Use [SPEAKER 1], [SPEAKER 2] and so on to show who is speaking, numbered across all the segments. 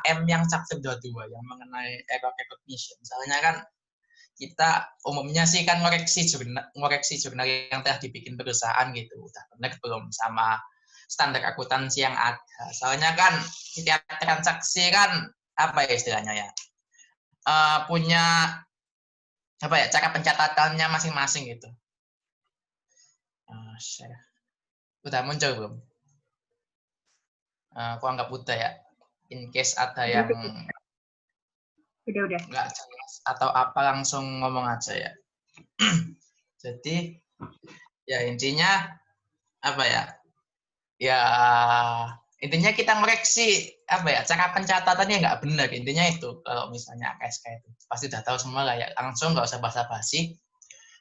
[SPEAKER 1] HM yang chapter 22 yang mengenai error recognition. Misalnya kan kita umumnya sih kan ngoreksi jurnal yang telah dibikin perusahaan gitu, udah benar belum sama standar akuntansi yang ada. Soalnya kan setiap transaksi kan apa ya istilahnya ya, punya apa ya cara pencatatannya masing-masing gitu. Udah muncul belum? Aku anggap udah ya. In case ada yang
[SPEAKER 2] udah
[SPEAKER 1] nggak jelas atau apa langsung ngomong aja ya. Jadi ya intinya apa ya? Ya intinya kita ngoreksi apa ya cara pencatatannya nggak benar, intinya itu. Kalau misalnya AKSK itu pasti udah tahu semua lah ya, langsung nggak usah basa-basi.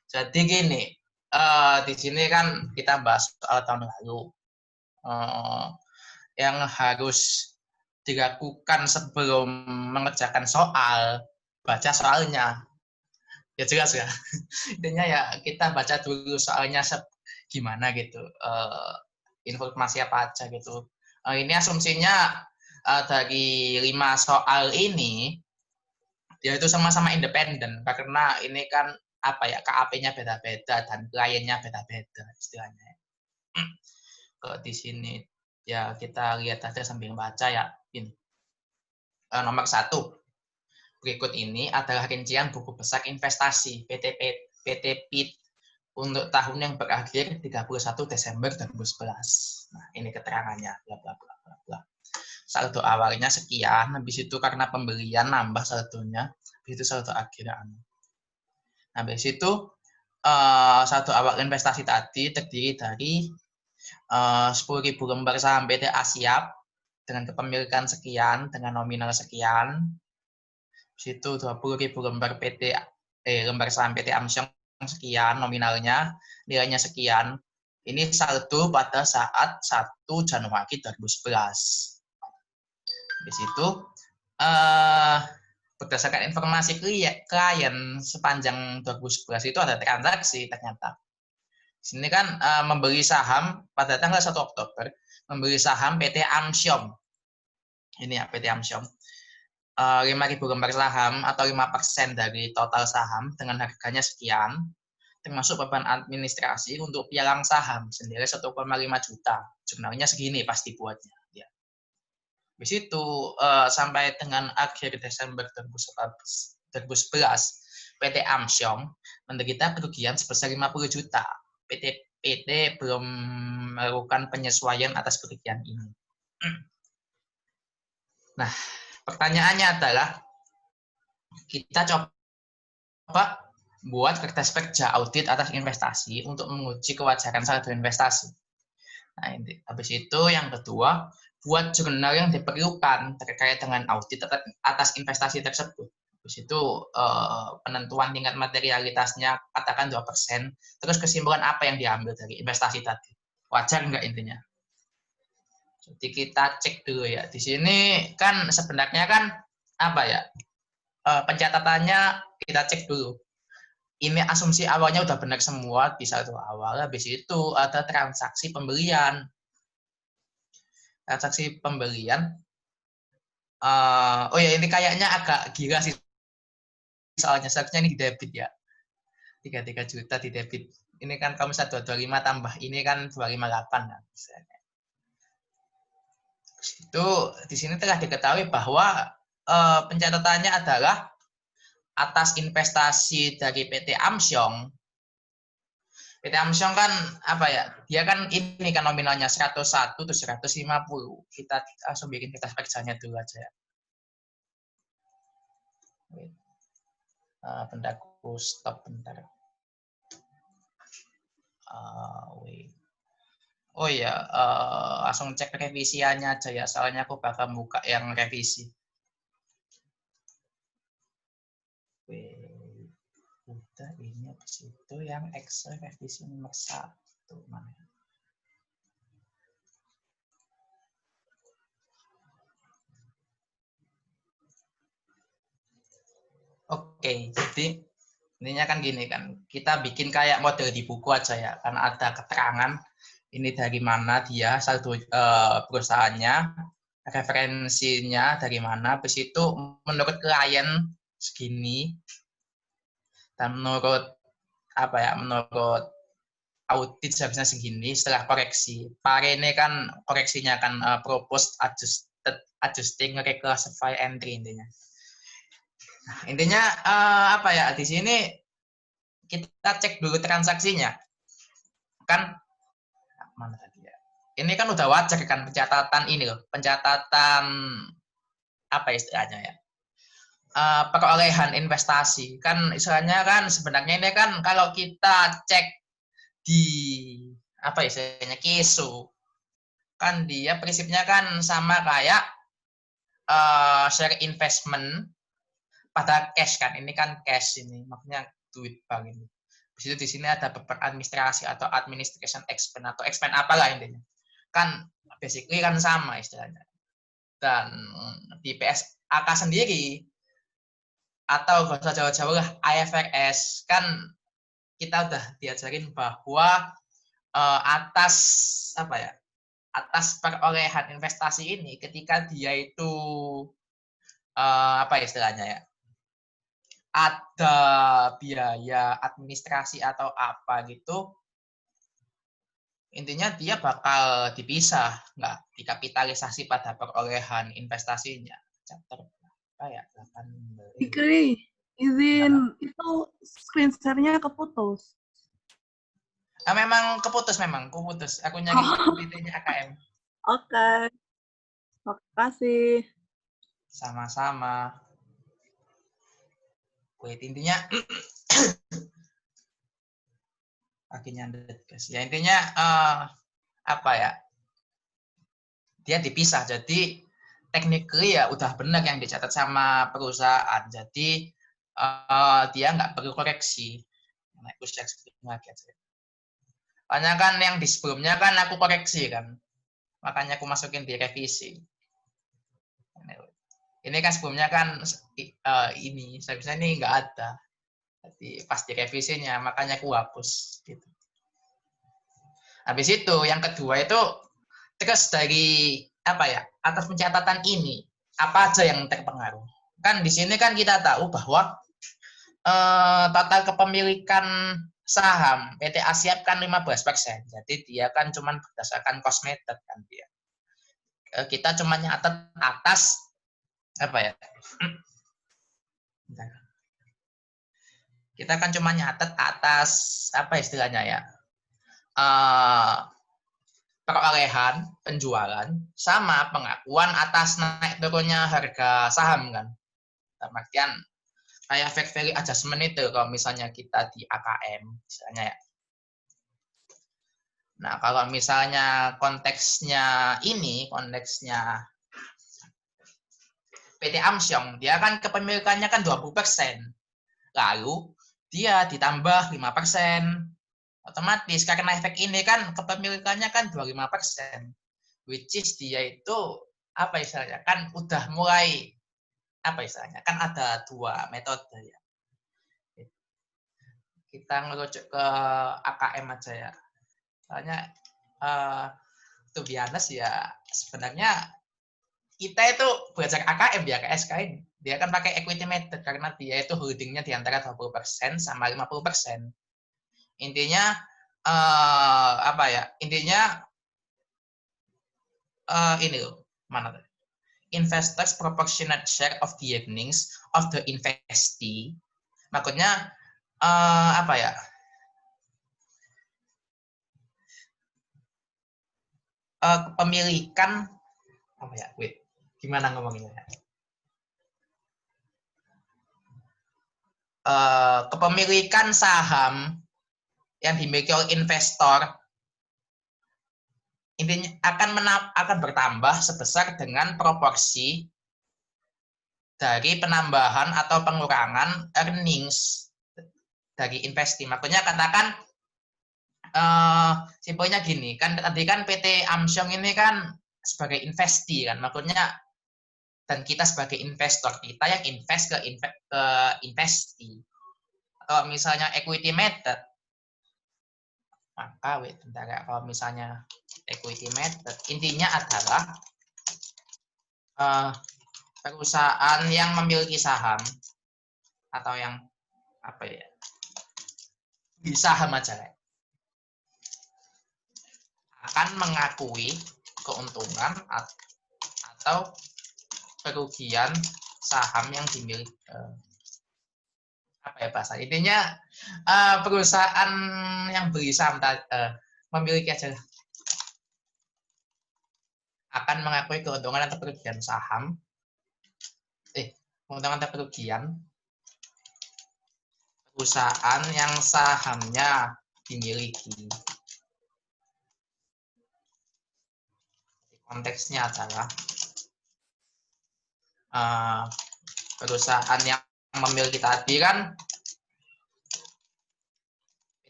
[SPEAKER 1] Jadi gini, di sini kan kita bahas soal tahun lalu yang harus dilakukan sebelum mengerjakan soal, baca soalnya. Ya jelas ya. Intinya ya kita baca dulu soalnya gimana gitu, informasi apa aja gitu. Ini asumsinya dari 5 soal ini dia itu sama-sama independen karena ini kan apa ya KAP-nya beda-beda dan kliennya beda-beda istilahnya. Kalau di sini ya kita lihat aja sambil baca ya. Ini nomor 1 berikut ini adalah rincian buku besar investasi PT PIT untuk tahun yang berakhir 31 Desember 2011. Nah, ini keterangannya bla bla bla bla bla. Saldo awalnya sekian, habis itu karena pembelian nambah saldonya, habis itu saldo akhirnya. Habis itu saldo awal investasi tadi terdiri dari 10.000 lembar saham PT Asiap dengan kepemilikan sekian dengan nominal sekian. Habis itu 20.000 lembar lembar saham PT Amsyong sekian nominalnya, nilainya sekian. Ini saldo pada saat 1 Januari 2011. Di situ berdasarkan informasi klien sepanjang 2011 itu ada transaksi ternyata. Di sini kan membeli saham pada tanggal 1 Oktober, membeli saham PT Amsyong. Ini ya PT Amsyong. 5.000 lembar saham atau 5% dari total saham dengan harganya sekian, termasuk beban administrasi untuk pialang saham sendiri 1,5 juta. Jurnalnya segini pasti buatnya. Ya. Habis itu sampai dengan akhir Desember 2011, PT Amsyong menderita kerugian sebesar 50 juta. PT belum melakukan penyesuaian atas kerugian ini. Nah, pertanyaannya adalah kita coba buat kertas kerja audit atas investasi untuk menguji kewajaran saldo investasi. Nah, habis itu yang kedua, buat jurnal yang diperlukan terkait dengan audit atas investasi tersebut. Habis itu penentuan tingkat materialitasnya katakan 2%, terus kesimpulan apa yang diambil dari investasi tadi. Wajar nggak intinya? Jadi kita cek dulu ya. Di sini kan sebenarnya kan apa ya? Pencatatannya kita cek dulu. Ini asumsi awalnya udah benar semua di saldo awal. Habis itu ada transaksi pembelian. Transaksi pembelian. Oh ya ini kayaknya agak gila sih. Soalnya seharusnya ini di debit ya. 33 juta di debit. Ini kan kamu 125 tambah ini kan 258 kan. Itu di sini telah diketahui bahwa pencatatannya adalah atas investasi dari PT Amsyong. PT Amsyong kan apa ya? Dia kan ini kan nominalnya 101 terus 150. Kita langsung bikin kertas kerjanya dulu aja ya. Bentar aku stop bentar. Wait. Oh iya, langsung cek revisiannya aja ya. Soalnya aku bakal buka yang revisi. Udah ini habis itu yang Excel revisi nomor 1 mana? Oke, jadi intinya kan gini kan, kita bikin kayak model di buku aja ya, karena ada keterangan ini dari mana dia saldo perusahaannya, referensinya dari mana, habis itu menurut klien segini, dan menurut menurut audit seharusnya segini setelah koreksi. Pare ini kan koreksinya kan proposed adjusting reclassify entry intinya. Nah, intinya di sini kita cek dulu transaksinya. Kan mana tadi ya? Ini kan udah wajar kan pencatatan ini loh, pencatatan apa istilahnya ya? Perolehan investasi. Kan istilahnya kan sebenarnya ini kan kalau kita cek di apa istilahnya KISU, kan dia prinsipnya kan sama kayak share investment pada cash kan. Ini kan cash ini, makanya duit bank ini. Di situ di sini ada beban administrasi atau administration expense atau expense apalah intinya. Kan basically kan sama istilahnya. Dan di PSAK sendiri atau bahasa Jawa-Jawa lah IFRS kan kita udah diajarin bahwa atas atas perolehan investasi ini ketika dia itu istilahnya ya, ada biaya administrasi atau apa gitu, intinya dia bakal dipisah, nggak dikapitalisasi pada perolehan investasinya. Chapter apa ya? 18.
[SPEAKER 2] Fikri, izin itu screen share-nya keputus.
[SPEAKER 1] Memang keputus. Aku nyari PPT-nya AKM.
[SPEAKER 2] Oke. Makasih.
[SPEAKER 1] Sama-sama. Wait, intinya akhirnya guys. Ya intinya dia dipisah. Jadi technically ya udah benar yang dicatat sama perusahaan. Jadi dia nggak perlu koreksi. Nah, aku share lagi aja. Karena kan yang di sebelumnya kan aku koreksi kan. Makanya aku masukin di revisi. Ini kan sebelumnya kan ini seharusnya ini nggak ada. Jadi pas di revisinya makanya aku hapus gitu. Habis itu yang kedua itu terus dari atas pencatatan ini apa aja yang terpengaruh. Kan di sini kan kita tahu bahwa total kepemilikan saham PT Asyap kan 15%. Jadi dia kan cuma berdasarkan cost method kan dia. Kita cuma nyatet atas kita kan cuma nyatet atas istilahnya ya, perolehan penjualan sama pengakuan atas naik turunnya harga saham kan. Dalam artian kayak fair value adjustment itu kalau misalnya kita di AKM misalnya ya. Nah kalau misalnya konteksnya PT Amsyong, dia kan kepemilikannya kan 20%. Lalu dia ditambah 5%. Otomatis karena efek ini kan kepemilikannya kan 25%. Which is dia itu istilahnya kan udah mulai kan ada dua metode ya. Kita ngerujuk ke AKM aja ya. Soalnya to be honest ya sebenarnya kita itu belajar AKM ya, KSK ini. Dia kan pakai equity method karena dia itu holdingnya di antara 20% sama 50%. Intinya Intinya ini loh, mana tadi? Investors proportionate share of the earnings of the investee. Maksudnya kepemilikan gimana ngomonginnya? Kepemilikan saham yang dimiliki oleh investor intinya akan bertambah sebesar dengan proporsi dari penambahan atau pengurangan earnings dari investasi. Makanya katakan simpelnya gini, kan tadi kan PT Amsyong ini kan sebagai investasi kan, makanya dan kita sebagai investor, kita yang invest ke investasi. Kalau misalnya equity method, maka kalau misalnya equity method intinya adalah perusahaan yang memiliki saham atau yang apa ya, di saham aja akan mengakui keuntungan atau kerugian saham yang dimiliki, apa ya bahasa intinya, perusahaan yang beli saham memiliki aja akan mengakui keuntungan atau kerugian saham, keuntungan atau kerugian perusahaan yang sahamnya dimiliki. Konteksnya adalah perusahaan yang memiliki tadi kan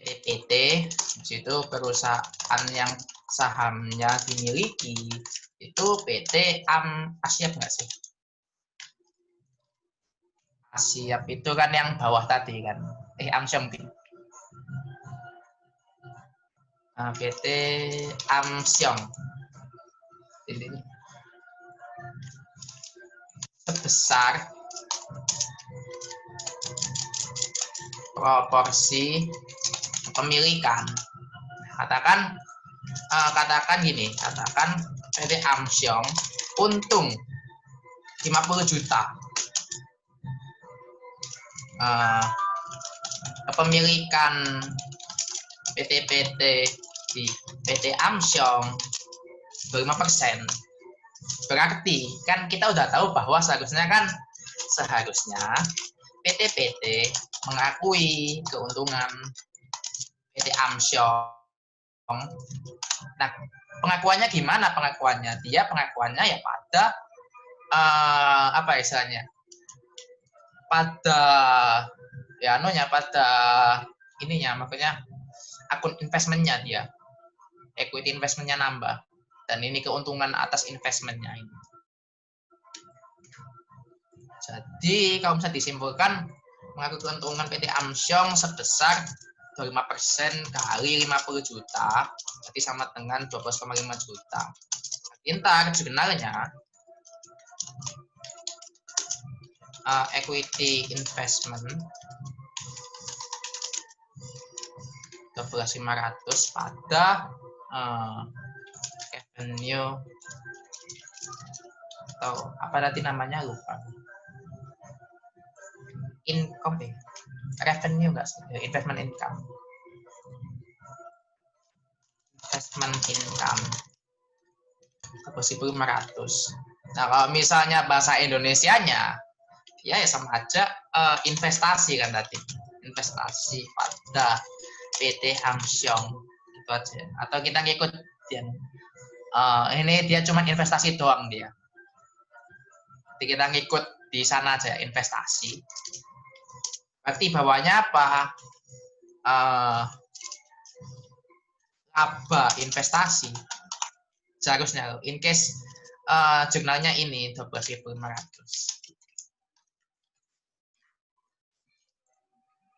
[SPEAKER 1] PT, itu perusahaan yang sahamnya dimiliki itu PT Asyap nggak sih? Asyap itu kan yang bawah tadi kan, Amsyam mungkin. PT Amsyong ini sebesar proporsi kepemilikan. Katakan gini, katakan PT Amsyong untung 50 juta. Kepemilikan PT-PT di PT Amsyong 25%. Berarti kan kita udah tahu bahwa seharusnya PT-PT mengakui keuntungan PT Amsyong. Nah, pengakuannya gimana? Pengakuannya ya pada apa istilahnya? Pada makanya akun investmentnya dia, equity investmentnya nambah, dan ini keuntungan atas investmentnya ini. Jadi kalau bisa disimpulkan, mengakui keuntungan PT Amsyong sebesar 25% kali 50 juta, berarti sama dengan 12,5 juta. Ntar jurnalnya equity investment 12.500 pada revenue atau apa tadi namanya, lupa, income revenue enggak sih, investment income 12.500. Nah, kalau misalnya bahasa Indonesianya ya sama aja, investasi kan tadi, investasi pada PT Amsyong itu aja. Atau kita ngikut ini dia cuma investasi doang dia. Jadi kita ngikut di sana aja, investasi. Berarti bawahnya apa? Laba investasi. Seharusnya in case jurnalnya ini 12.500.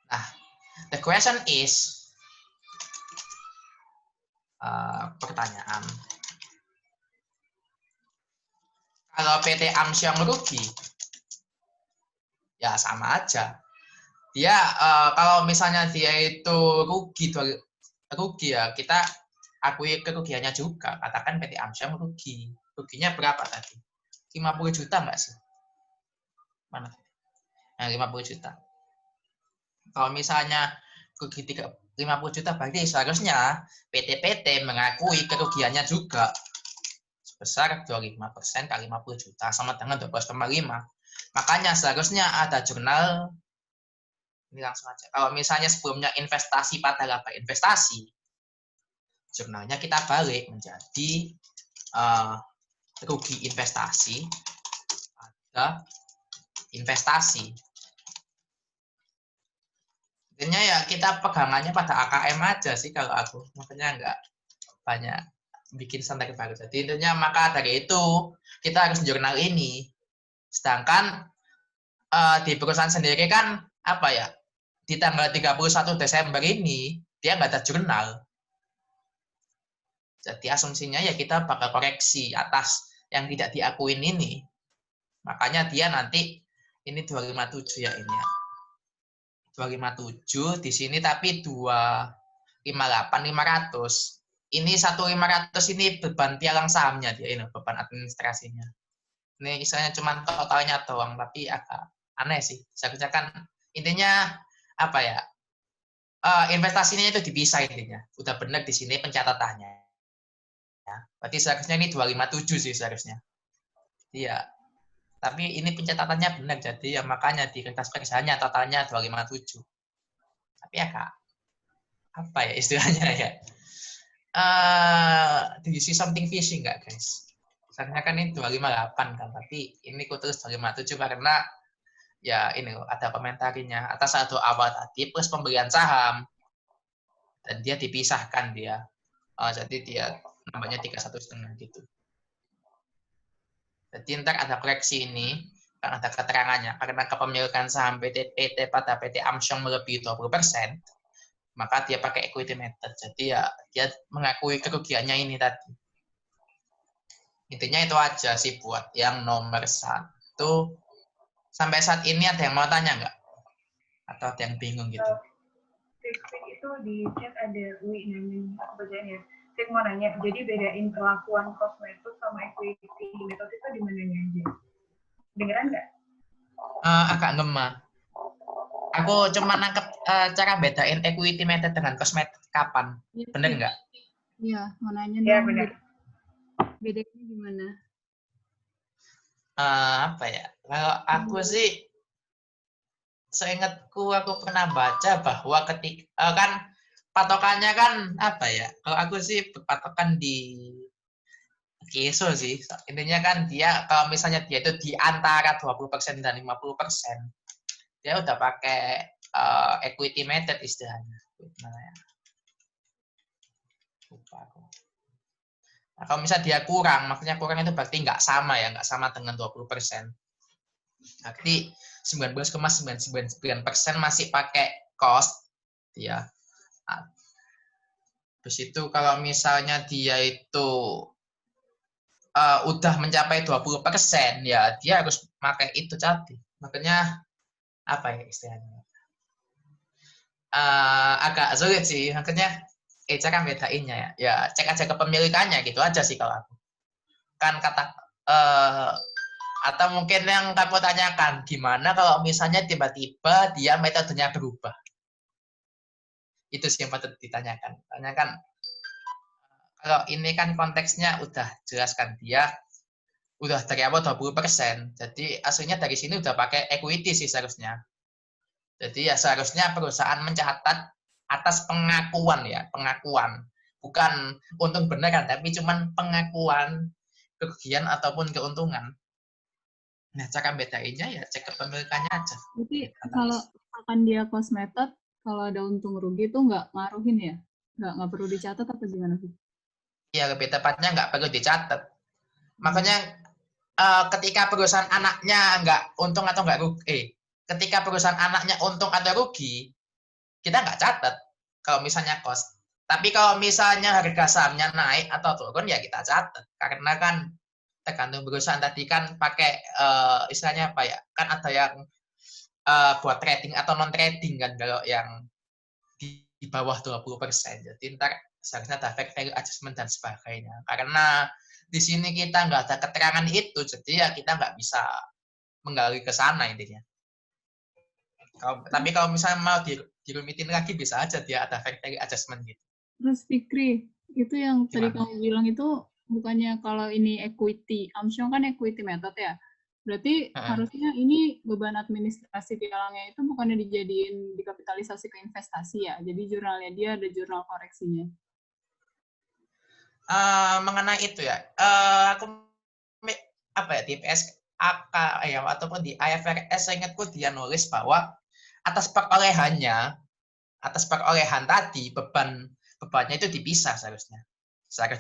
[SPEAKER 1] Nah, the question is, pertanyaan, kalau PT Amsyong rugi, ya sama aja. Dia kalau misalnya dia itu rugi ya, kita akui kerugiannya juga. Katakan PT Amsyong rugi. Ruginya berapa tadi? 50 juta enggak sih? Mana? Nah, 50 juta. Kalau misalnya rugi 50 juta, berarti seharusnya PT-PT mengakui kerugiannya juga sebesar 25% kali 50 juta sama dengan 12,5. Makanya seharusnya ada jurnal ini langsung aja. Kalau misalnya sebelumnya investasi pada laba investasi, jurnalnya kita balik menjadi rugi investasi pada investasi. Intinya ya kita pegangannya pada AKM aja sih kalau aku, makanya nggak banyak bikin santai baru. Jadi intinya maka dari itu kita harus jurnal ini. Sedangkan di perusahaan sendiri kan apa ya, di tanggal 31 Desember ini dia nggak ada jurnal. Jadi asumsinya ya kita bakal koreksi atas yang tidak diakuin ini. Makanya dia nanti ini 257 ya ini ya. 257 di sini tapi 258 500. Ini 1.500 ini beban pialang sahamnya dia ini, beban administrasinya. Ini istilahnya cuma totalnya doang, tapi agak aneh sih. Seharusnya kan intinya apa ya? Investasinya itu dipisah intinya. Udah benar di sini pencatatannya. Ya. Berarti seharusnya ini 257 sih seharusnya. Iya. Tapi ini pencatatannya benar, jadi ya makanya di kertas kerjanya totalnya 257. Tapi ya kak, apa ya istilahnya ya? Do you see something fishy nggak guys? Seharusnya kan ini 258 kan, tapi ini ku tulis 257 karena ya ini ada komentarinya atas satu awal tadi plus pembelian saham dan dia dipisahkan dia. Jadi dia nambahnya 31,5 gitu. Jadi ntar ada koreksi ini, kan ada keterangannya, karena kepemilikan saham PT pada PT Amsyong melebihi 20%, maka dia pakai equity method. Jadi ya dia mengakui kerugiannya ini tadi. Intinya itu aja sih buat yang nomor 1. Sampai saat ini ada yang mau tanya nggak? Atau ada yang bingung gitu?
[SPEAKER 3] Itu di chat ada Wi nanya, aku bacain ya. Saya mau nanya, jadi bedain perlakuan cost method sama equity method itu di mananya aja? Dengeran nggak?
[SPEAKER 1] Agak ngema. Aku cuma nangkep cara bedain equity method dengan cost method kapan. Bener nggak?
[SPEAKER 2] Iya, mau nanya
[SPEAKER 3] Ya,
[SPEAKER 2] dong.
[SPEAKER 3] benar.
[SPEAKER 2] Bedanya gimana?
[SPEAKER 1] Apa ya? Kalau aku sih, seingatku aku pernah baca bahwa ketika kan patokannya kan apa ya? Kalau aku sih patokan di Kiso sih. Intinya kan dia kalau misalnya dia itu di antara 20% dan 50%, dia udah pakai equity method istilahnya. Mana ya? Lupa aku. Nah, kalau misalnya dia kurang, maksudnya kurang itu berarti nggak sama ya, nggak sama dengan 20%. Berarti 19,999% masih pakai cost, ya. Habis itu kalau misalnya dia itu udah mencapai 20%, ya dia harus pakai itu tadi. Makanya apa ya istilahnya? Agak sulit sih, makanya cara bedainnya ya. Ya cek aja kepemilikannya gitu aja sih kalau aku. Kan kata atau mungkin yang kamu tanyakan gimana kalau misalnya tiba-tiba dia metodenya berubah. Itu sih yang patut ditanyakan. Tanyakan kalau ini kan konteksnya udah jelaskan dia udah dari awal 20%. Jadi aslinya dari sini udah pakai equity sih seharusnya. Jadi ya seharusnya perusahaan mencatat atas pengakuan ya, pengakuan. Bukan untung beneran, tapi cuman pengakuan kerugian ataupun keuntungan. Nah, cara bedainnya ya cek kepemilikannya aja.
[SPEAKER 2] Jadi kalau misalkan dia cost method, kalau ada untung rugi itu nggak ngaruhin ya? Nggak perlu dicatat apa gimana sih?
[SPEAKER 1] Ya, lebih tepatnya nggak perlu dicatat. Makanya ketika perusahaan anaknya nggak untung atau nggak rugi, ketika perusahaan anaknya untung atau rugi, kita nggak catat kalau misalnya cost. Tapi kalau misalnya harga sahamnya naik atau turun, ya kita catat. Karena kan tergantung perusahaan tadi kan pakai istilahnya apa ya, kan ada yang buat trading atau non trading kan kalau yang di bawah 20%. Jadi ntar seharusnya ada fair value adjustment dan sebagainya. Karena di sini kita nggak ada keterangan itu, jadi ya kita nggak bisa menggali ke sana intinya. Tapi kalau misalnya mau dirumitin lagi bisa aja dia ada fair value adjustment gitu.
[SPEAKER 2] Terus Fikri, itu yang tadi
[SPEAKER 1] Gimana?
[SPEAKER 2] kamu bilang itu bukannya kalau ini equity, Amsyong kan equity method ya? Berarti harusnya ini beban administrasi pialangnya itu bukannya dijadiin dikapitalisasi ke investasi ya? Jadi jurnalnya dia ada jurnal koreksinya.
[SPEAKER 1] Mengenai itu ya, aku apa ya di PSAK ya ataupun di IFRS saya ingatku dia nulis bahwa atas perolehan tadi bebannya itu dipisah seharusnya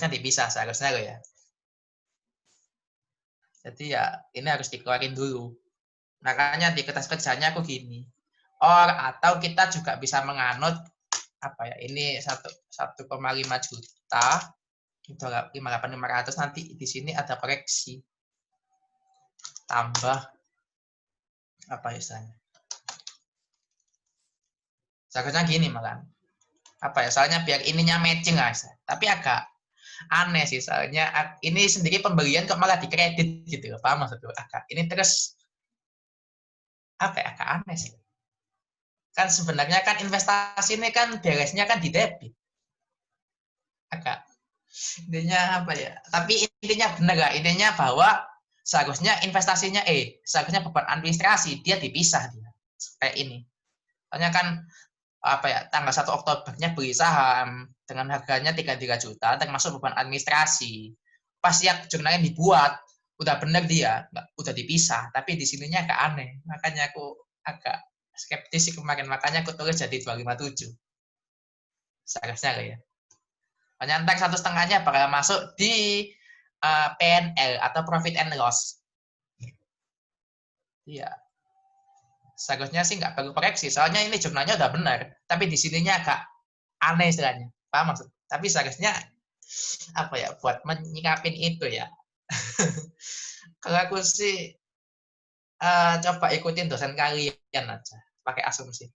[SPEAKER 1] dipisah seharusnya loh ya. Jadi ya ini harus dikeluarin dulu. Makanya di kertas kerjanya aku gini. Atau kita juga bisa menganut apa ya ini 1,5 juta, 58.500 nanti di sini ada koreksi. tambah apa istilahnya? Seharusnya gini malah. Apa ya? Soalnya biar ininya matching guys. Tapi agak aneh sih soalnya ini sendiri pembelian kok malah dikredit gitu. Paham maksudnya? Agak ini terus apa ya? Agak aneh sih. Kan sebenarnya kan investasi ini kan beresnya kan di debit. Agak intinya apa ya? Tapi intinya benar gak? Intinya bahwa seharusnya investasinya seharusnya beban administrasi dia dipisah dia kayak ini. Soalnya kan apa ya, tanggal 1 Oktobernya beli saham dengan harganya 33 juta termasuk beban administrasi. Pas yang jurnalnya dibuat udah bener dia, udah dipisah, tapi di sininya agak aneh. Makanya aku agak skeptis sih kemarin, makanya aku tulis jadi 257. Seharusnya ya. Hanya ntar 1,5-nya bakal masuk di PNL atau profit and loss. Iya. Seharusnya sih nggak perlu koreksi, soalnya ini jurnalnya udah benar, tapi di sininya agak aneh istilahnya. Paham maksud? Tapi seharusnya apa ya, buat menyikapin itu ya. Kalau aku sih coba ikutin dosen kalian aja, pakai asumsi.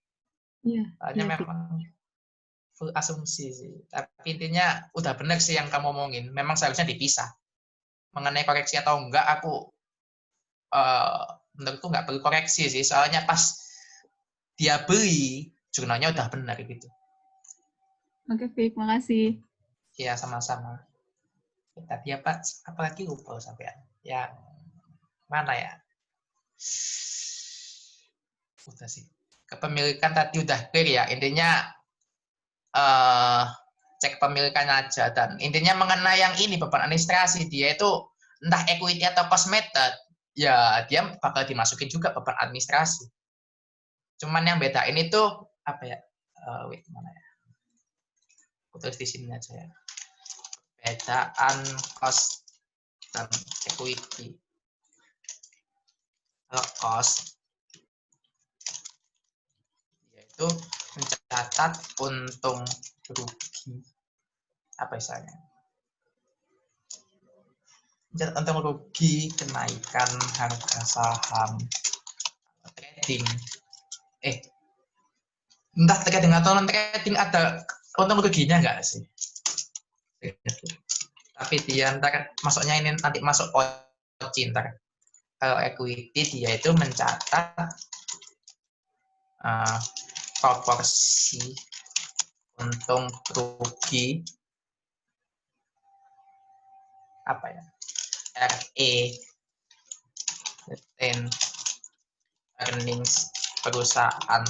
[SPEAKER 2] Iya.
[SPEAKER 1] Soalnya memang full asumsi sih. Tapi intinya udah benar sih yang kamu omongin. Memang seharusnya dipisah. Mengenai koreksi atau enggak, aku menurutku nggak perlu koreksi sih. Soalnya pas dia beli, jurnalnya udah benar gitu.
[SPEAKER 2] Oke, Fik, makasih.
[SPEAKER 1] Iya, sama-sama. Tadi apa? Apalagi lupa sampai yang mana ya? Udah sih. Kepemilikan tadi udah clear ya. Intinya cek pemilikannya aja, dan intinya mengenai yang ini beban administrasi dia itu entah equity atau cost method ya dia bakal dimasukin juga beban administrasi. Cuman yang beda ini tuh apa ya, wait mana ya, aku tulis di sini aja ya, bedaan cost dan equity. Kalau cost yaitu mencatat untung rugi, apa istilahnya, untung rugi kenaikan harga saham trading, entah trading atau non trading ada untung ruginya nggak sih? Tapi dia ntar masuknya ini nanti masuk OCI ntar. Kalau equity dia itu mencatat proporsi untung rugi apa ya, RE, retained earnings perusahaan.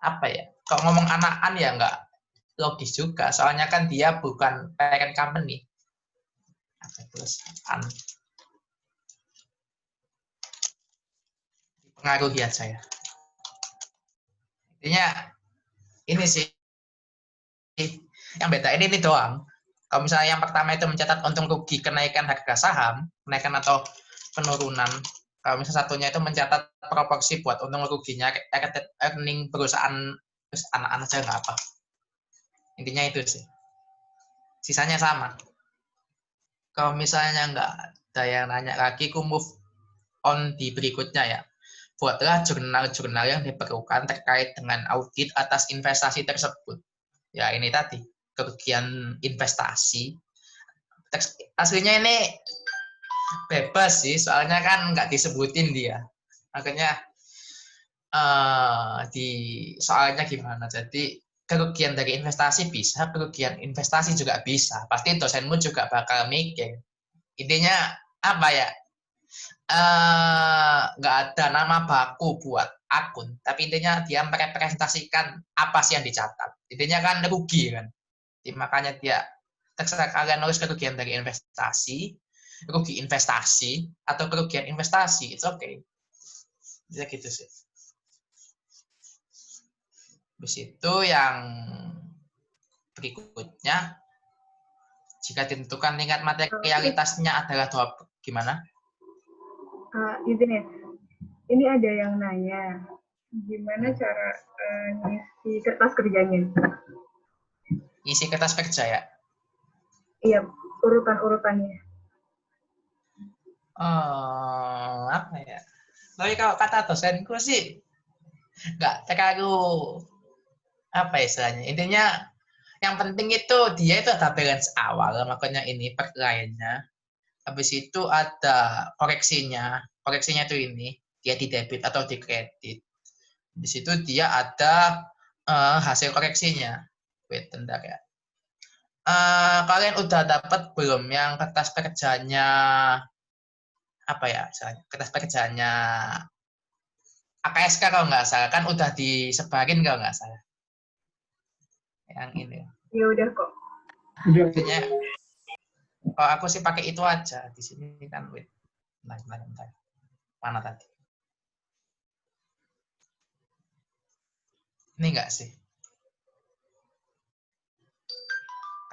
[SPEAKER 1] Apa ya, kalau ngomong anakan ya nggak logis juga, soalnya kan dia bukan parent company. Apa perusahaan dipengaruhi aja ya. Intinya ini sih yang beda ini doang. Kalau misalnya yang pertama itu mencatat untung rugi kenaikan harga saham, kenaikan atau penurunan. Kalau misalnya satunya itu mencatat proporsi buat untung ruginya, earning perusahaan, terus anak-anak aja nggak apa. Intinya itu sih. Sisanya sama. Kalau misalnya nggak ada yang nanya lagi, aku move on di berikutnya ya. Buatlah jurnal-jurnal yang diperlukan terkait dengan audit atas investasi tersebut. Ya ini tadi, kerugian investasi. Aslinya ini bebas sih, soalnya kan nggak disebutin dia. Makanya di soalnya gimana, jadi kerugian dari investasi bisa, kerugian investasi juga bisa. Pasti dosenmu juga bakal mikir. Intinya apa ya, nggak ada nama baku buat akun, tapi intinya dia merepresentasikan apa sih yang dicatat. Intinya kan rugi kan. Jadi, makanya dia terserah kalian nulis kerugian dari investasi, rugi investasi, atau kerugian investasi, it's okay. Bisa gitu sih. Habis itu yang berikutnya, jika ditentukan tingkat materialitasnya adalah gimana?
[SPEAKER 3] Izin ya, ini ada yang nanya, gimana cara ngisi kertas kerjanya?
[SPEAKER 1] Isi kertas kerja ya?
[SPEAKER 3] Iya, urutan-urutannya.
[SPEAKER 1] Apa ya? Tapi kalau kata dosenku sih nggak terlalu apa ya istilahnya. Intinya yang penting itu dia itu ada balance awal, makanya ini perkelayannya. Habis itu ada koreksinya. Koreksinya itu ini, dia di debit atau di kredit. Di situ dia ada hasil koreksinya. Wait, bentar ya. Kalian udah dapat belum yang kertas kerjanya apa ya? Kertas kerjanya AKSK kalau nggak salah kan udah disebarin kalau nggak salah. Yang ini.
[SPEAKER 3] Ya udah kok.
[SPEAKER 1] Maksudnya kalau aku sih pakai itu aja di sini kan. Wait, bentar. Mana tadi? Ini enggak sih?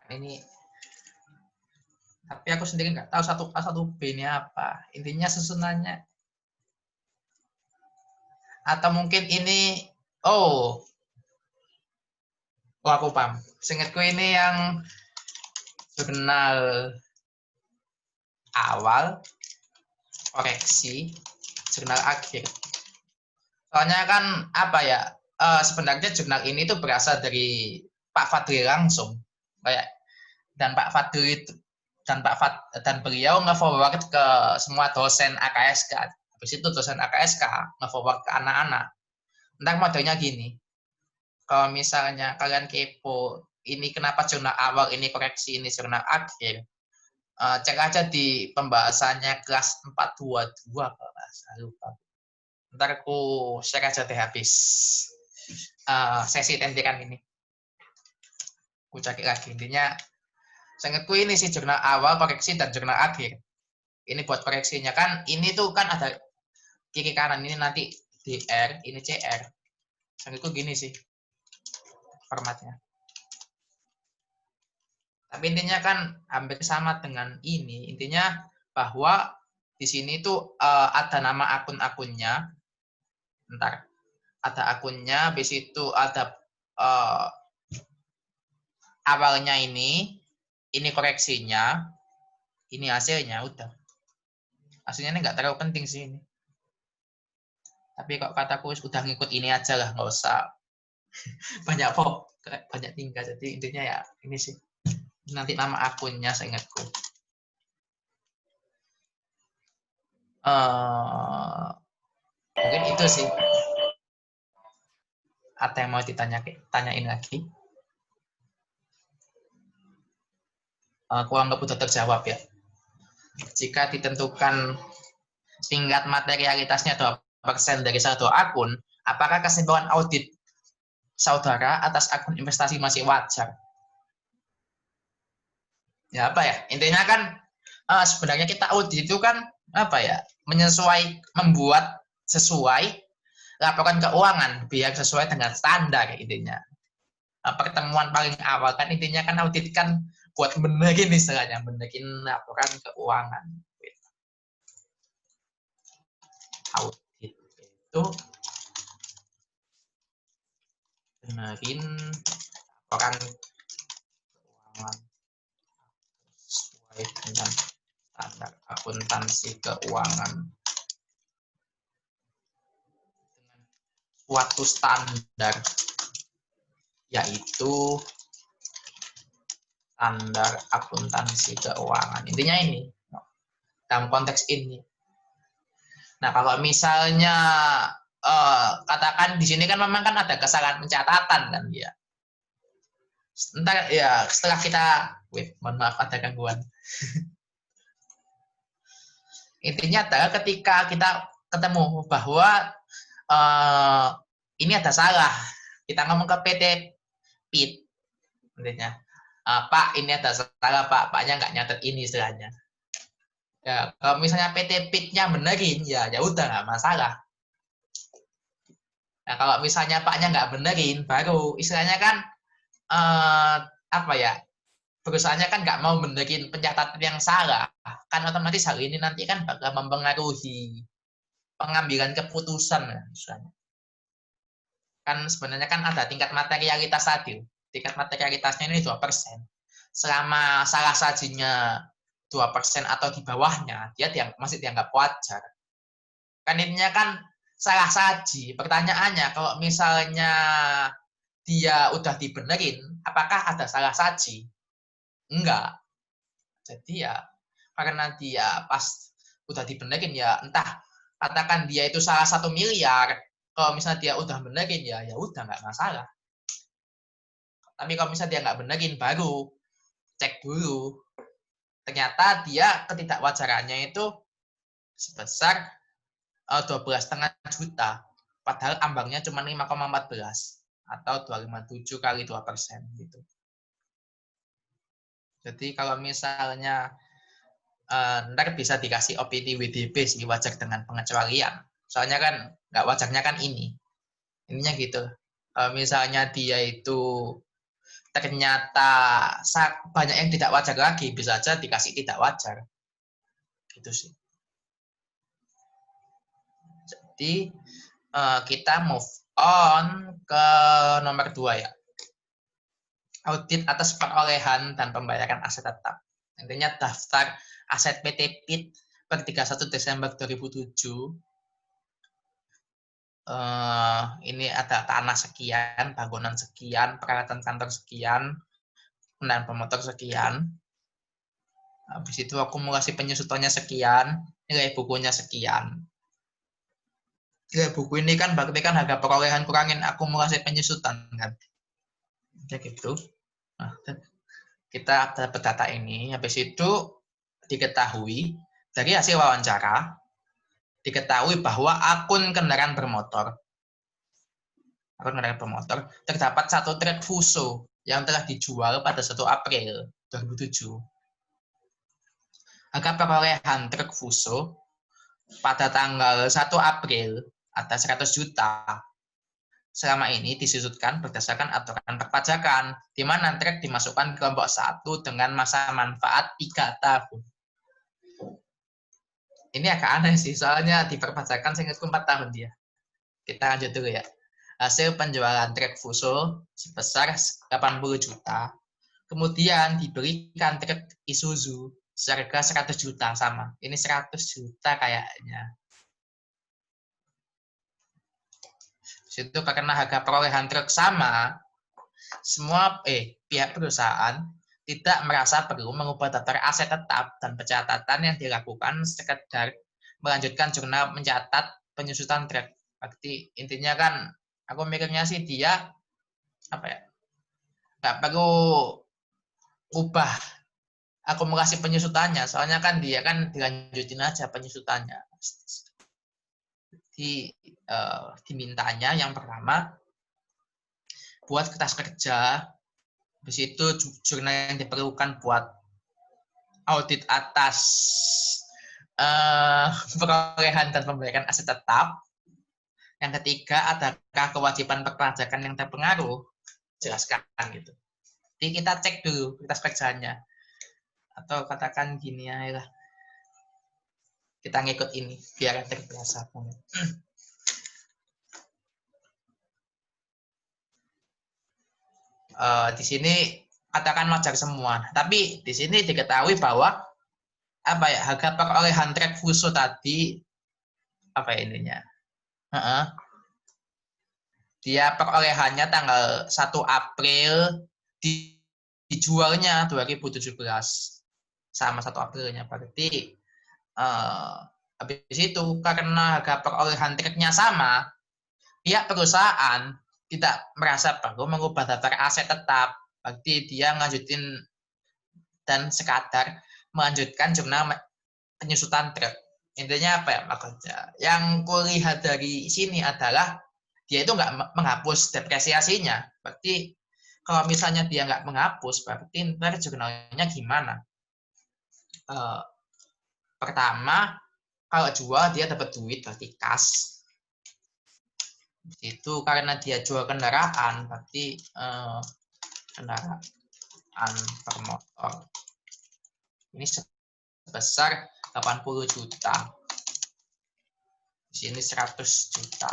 [SPEAKER 1] Ini tapi aku sendiri nggak tahu 1A 1B ini apa. Intinya susunannya. Atau mungkin ini aku paham. Seingatku ini yang jurnal awal, koreksi, jurnal akhir. Soalnya kan apa ya? Sebenarnya jurnal ini tuh berasal dari Pak Fadli langsung, kayak dan Pak Fadli itu dan beliau nge-forward ke semua dosen AKSK. Habis itu dosen AKSK nge-forward ke anak-anak. Ntar modelnya gini. Kalau misalnya kalian kepo, ini kenapa jurnal awal, ini koreksi, ini jurnal akhir. Cek aja di pembahasannya kelas 422 kalau nggak salah, lupa. Ntar aku share aja deh habis sesi tentikan ini. Aku cari lagi. Intinya, seingatku ini sih jurnal awal, koreksi, dan jurnal akhir. Ini buat koreksinya kan, ini tuh kan ada kiri kanan, ini nanti DR, ini CR. Seingatku gini sih formatnya. Tapi intinya kan hampir sama dengan ini. Intinya bahwa di sini tuh ada nama akun-akunnya. Bentar. Ada akunnya, habis itu ada awalnya ini koreksinya, ini hasilnya, udah. Hasilnya ini nggak terlalu penting sih ini. Tapi kok kataku udah ngikut ini aja lah, nggak usah banyak tinggal. Jadi intinya ya ini sih. Nanti nama akunnya saya ingatku. Mungkin itu sih. Ada yang mau tanyain lagi? Aku anggap udah terjawab ya. Jika ditentukan tingkat materialitasnya 2% dari satu akun, apakah kesimpulan audit saudara atas akun investasi masih wajar? Ya apa ya? Intinya kan sebenarnya kita audit itu kan apa ya? Membuat sesuai laporan keuangan biar sesuai dengan standar intinya. Pertemuan paling awal kan intinya kan audit kan buat benerin istilahnya, benerin laporan keuangan. Audit itu benerin laporan keuangan sesuai dengan standar akuntansi keuangan dengan suatu standar, yaitu standar akuntansi keuangan. Intinya ini dalam konteks ini. Nah, kalau misalnya katakan di sini kan memang kan ada kesalahan pencatatan kan ya. Ntar ya setelah kita, mohon maaf ada gangguan. Intinya adalah ketika kita ketemu bahwa ini ada salah, kita ngomong ke PT PIT, intinya, Pak ini ada salah Pak, Paknya nggak nyatet ini istilahnya. Ya, kalau misalnya PT PIT-nya benerin, ya udah nggak masalah. Nah, kalau misalnya Paknya nggak benerin, baru istilahnya kan apa ya? Perusahaannya kan nggak mau benerin pencatatan yang salah, kan otomatis hal ini nanti kan bakal mempengaruhi pengambilan keputusan misalnya. Kan sebenarnya kan ada tingkat materialitas tadi. Tingkat materialitasnya ini 2%. Selama salah sajinya 2% atau di bawahnya, dia masih dianggap wajar. Kan intinya kan salah saji. Pertanyaannya, kalau misalnya dia udah dibenerin, apakah ada salah saji? Enggak. Jadi ya, karena dia pas udah dibenerin ya, entah katakan dia itu salah 1 miliar, kalau misalnya dia udah benerin ya udah nggak masalah. Tapi kalau misalnya dia nggak benerin, baru cek dulu. Ternyata dia ketidakwajarannya itu sebesar 12,5 juta. Padahal ambangnya cuma 5,14 atau 257 kali 2% gitu. Jadi kalau misalnya ntar bisa dikasih opini WDP sih, wajar dengan pengecualian. Soalnya kan nggak wajarnya kan ininya gitu. Misalnya dia itu ternyata banyak yang tidak wajar lagi, bisa aja dikasih tidak wajar. Gitu sih. Jadi kita move on ke nomor 2 ya. Audit atas perolehan dan pembayaran aset tetap. Intinya daftar aset PT PIT per 31 Desember 2007. Ini ada tanah sekian, bangunan sekian, peralatan kantor sekian, kendaraan pemotor sekian. Habis itu akumulasi penyusutannya sekian, nilai bukunya sekian. Nilai buku ini kan berarti kan harga perolehan kurangin akumulasi penyusutan kan. Ya gitu. Nah, kita dapat data ini, habis itu diketahui dari hasil wawancara, diketahui bahwa akun kendaraan bermotor terdapat 1 truk Fuso yang telah dijual pada 1 April 2007. Harga perolehan truk Fuso pada tanggal 1 April ada 100 juta. Selama ini disusutkan berdasarkan aturan perpajakan, di mana truk dimasukkan ke kelompok 1 dengan masa manfaat 3 tahun. Ini agak aneh sih, soalnya diperpajakan seingatku 4 tahun dia. Kita lanjut dulu ya. Hasil penjualan truk Fuso sebesar 80 juta. Kemudian diberikan truk Isuzu seharga 100 juta sama. Ini 100 juta kayaknya. Itu karena harga perolehan truk sama, semua pihak perusahaan tidak merasa perlu mengubah daftar aset tetap dan pencatatan yang dilakukan sekedar melanjutkan jurnal mencatat penyusutan truk. Berarti intinya kan aku mikirnya sih dia nggak perlu ubah akumulasi penyusutannya, soalnya kan dia kan dilanjutin aja penyusutannya. Jadi dimintanya yang pertama buat kertas kerja, habis itu jurnal yang diperlukan buat audit atas perolehan dan pembayaran aset tetap. Yang ketiga, adakah kewajiban perpajakan yang terpengaruh? Jelaskan gitu. Jadi kita cek dulu kertas kerjanya. Atau katakan gini ya, kita ngikut ini biar terbiasa. Di sini katakan wajar semua, tapi di sini diketahui bahwa harga perolehan truk Fuso tadi ininya dia perolehannya tanggal 1 April, dijualnya 2017 sama 1 Aprilnya, berarti habis itu karena harga perolehan truknya sama, pihak perusahaan tidak merasa perlu mengubah daftar aset tetap, berarti dia ngajutin dan sekadar melanjutkan jurnal penyusutan truk. Intinya apa ya maksudnya? Yang kulihat dari sini adalah dia itu nggak menghapus depresiasinya. Berarti kalau misalnya dia nggak menghapus, berarti ntar jurnalnya gimana? Pertama, kalau jual dia dapat duit berarti kas. Itu karena dia jual kendaraan, berarti kendaraan bermotor. Ini sebesar 80 juta. Di sini 100 juta.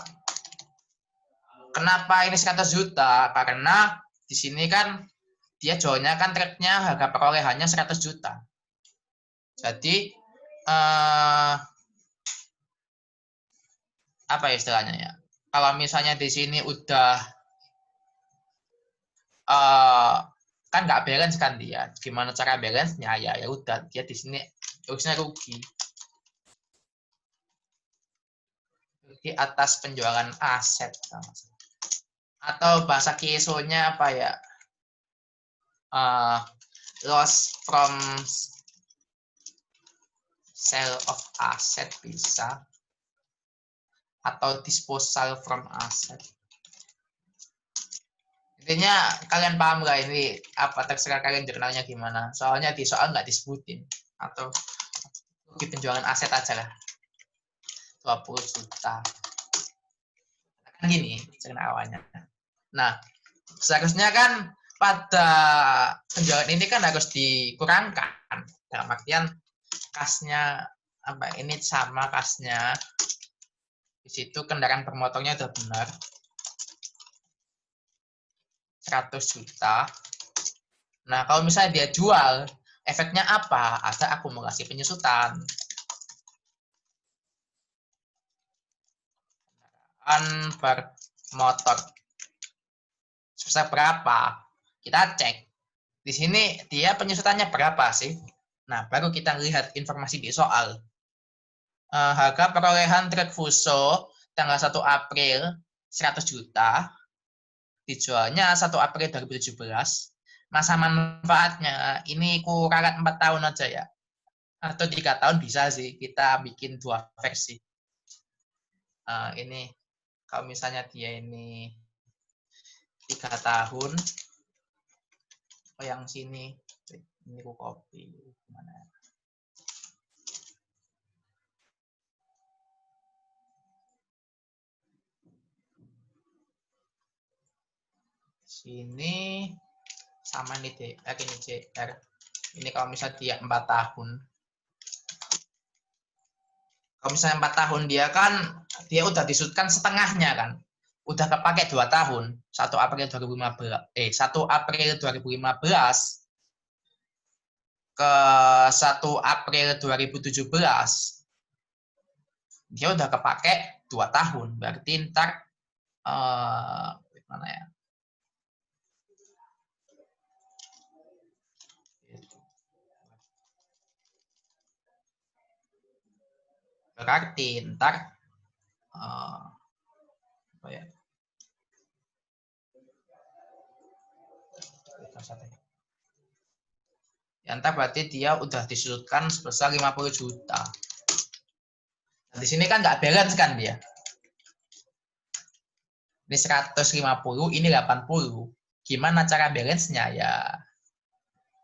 [SPEAKER 1] Kenapa ini 100 juta? Karena di sini kan dia jualnya kan truknya harga perolehannya 100 juta. Jadi apa istilahnya ya? Kalau misalnya di sini udah kan nggak balance kan dia. Gimana cara balance-nya? Ya udah dia di sini harusnya rugi. Rugi atas penjualan aset. Atau bahasa KSO-nya apa ya? Loss from sale of asset bisa, atau disposal from asset. Intinya kalian paham nggak ini apa, terserah kalian jurnalnya gimana. Soalnya di soal nggak disebutin. Atau di penjualan aset aja lah. 20 juta. Kan gini jurnal awalnya. Nah, seharusnya kan pada penjualan ini kan harus dikurangkan. Dalam artian kasnya apa ini sama kasnya. Di situ kendaraan bermotornya udah benar. 100 juta. Nah, kalau misalnya dia jual, efeknya apa? Ada akumulasi penyusutan. Kendaraan bermotor. Sebesar berapa? Kita cek. Di sini dia penyusutannya berapa sih? Nah, baru kita lihat informasi di soal. Harga perolehan truk Fuso tanggal 1 April 100 juta. Dijualnya 1 April 2017. Masa manfaatnya ini kurang 4 tahun aja ya. Atau 3 tahun bisa sih kita bikin 2 versi. Ini kalau misalnya dia ini 3 tahun. Oh yang sini. Ini aku copy. Gimana ya? Sini sama nih DR, ini JR. Ini kalau misalnya dia 4 tahun. Kalau misalnya 4 tahun dia kan, dia udah disudkan setengahnya kan. Udah kepake 2 tahun. 1 April 2015. 1 April 2015 ke 1 April 2017. Dia udah kepake 2 tahun. Berarti ntar mana ya? Berarti ntar apa ya? Ya ntar berarti dia udah disudutkan sebesar 50 juta. Nah, di sini kan nggak balance kan dia. Ini 150, ini 80. Gimana cara balance-nya ya?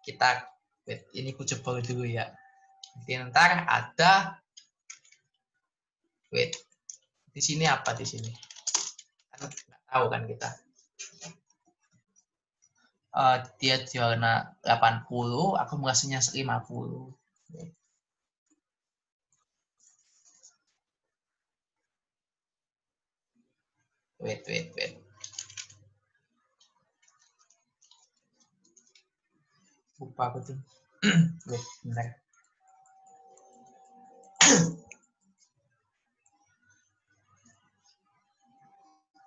[SPEAKER 1] Kita ini ku jebol dulu ya. Ntar ada di sini apa di sini? Kan nggak tahu kan kita. Dia jualnya 80, aku ngasihnya 50. Wait. Lupa aku tuh. Wait, bentar.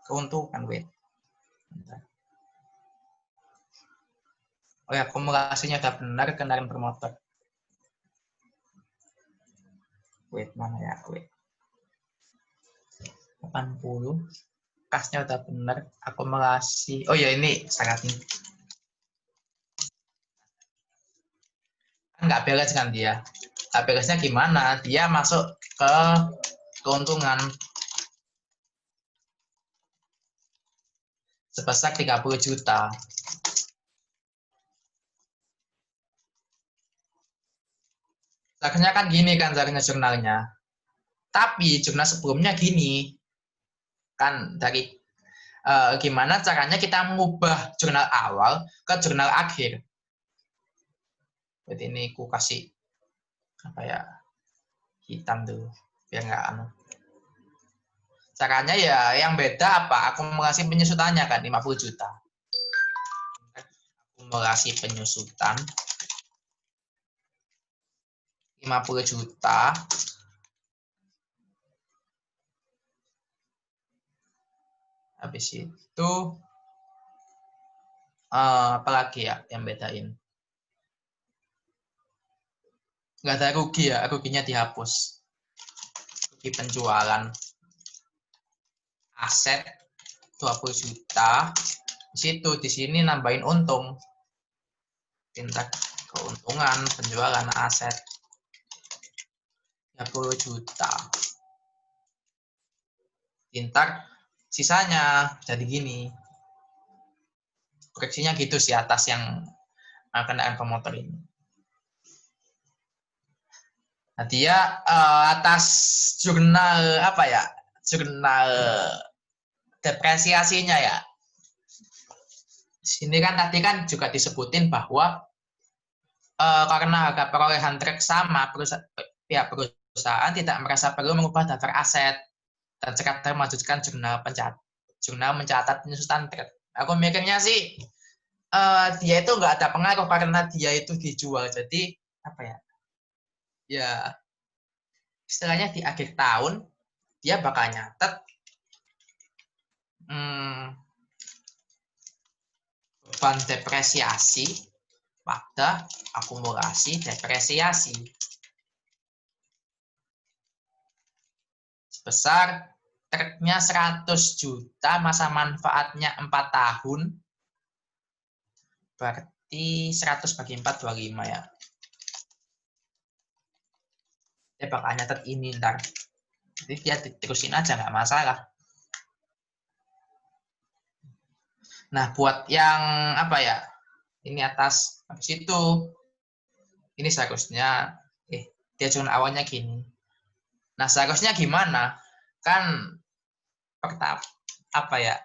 [SPEAKER 1] Keuntungan, wait. Bentar. Oh ya, akumulasinya udah benar kendaraan bermotor. Wait, mana ya? Wait. 80. Kasnya udah benar. Akumulasi. Oh ya, ini sangat tinggi. Nggak balance kan dia. Nggak balance-nya gimana? Dia masuk ke keuntungan sebesar 30 juta. Seharusnya kan gini kan seharusnya jurnalnya. Tapi jurnal sebelumnya gini. Kan dari gimana caranya kita mengubah jurnal awal ke jurnal akhir. Jadi ini aku kasih apa ya, hitam dulu biar nggak anu. Caranya ya yang beda apa? Akumulasi penyusutannya kan 50 juta. Akumulasi penyusutan 50 juta. Habis itu apalagi ya yang bedain? Nggak ada rugi ya, ruginya dihapus. Rugi penjualan. Aset 20 juta. Di sini nambahin untung. Tingkat keuntungan penjualan aset 30 juta. Tingkat sisanya jadi gini. Proyeksinya gitu sih atas yang kendaraan pemotor ini. Nah, dia atas jurnal apa ya? Jurnal depresiasinya ya. Di sini kan tadi kan juga disebutin bahwa karena harga perolehan truk sama, pihak perusahaan tidak merasa perlu mengubah daftar aset dan sekadar melanjutkan jurnal mencatat penyusutan truk. Aku mikirnya sih dia itu nggak ada pengaruh karena dia itu dijual. Jadi apa ya? Ya istilahnya di akhir tahun dia bakal nyatet beban depresiasi pada akumulasi depresiasi sebesar truknya 100 juta, masa manfaatnya 4 tahun, berarti 100 bagi 4, 25 ya. Dia bakal nyatet ini ntar. Jadi dia terusin aja, nggak masalah. Nah, buat yang apa ya, ini atas, habis itu, ini seharusnya, dia cuma awalnya gini. Nah, seharusnya gimana? Kan, pertama, apa ya,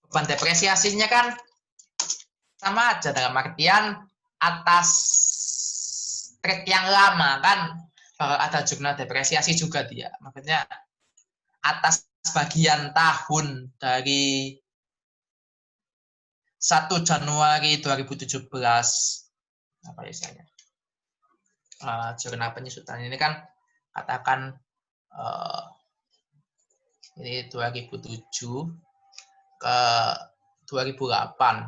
[SPEAKER 1] beban depresiasinya kan sama aja dalam artian atas truk yang lama kan ada jurnal depresiasi juga dia. Maksudnya atas bagian tahun dari 1 Januari 2017 apa istilahnya? Jurnal penyusutan ini kan katakan ini 2007 ke 2008.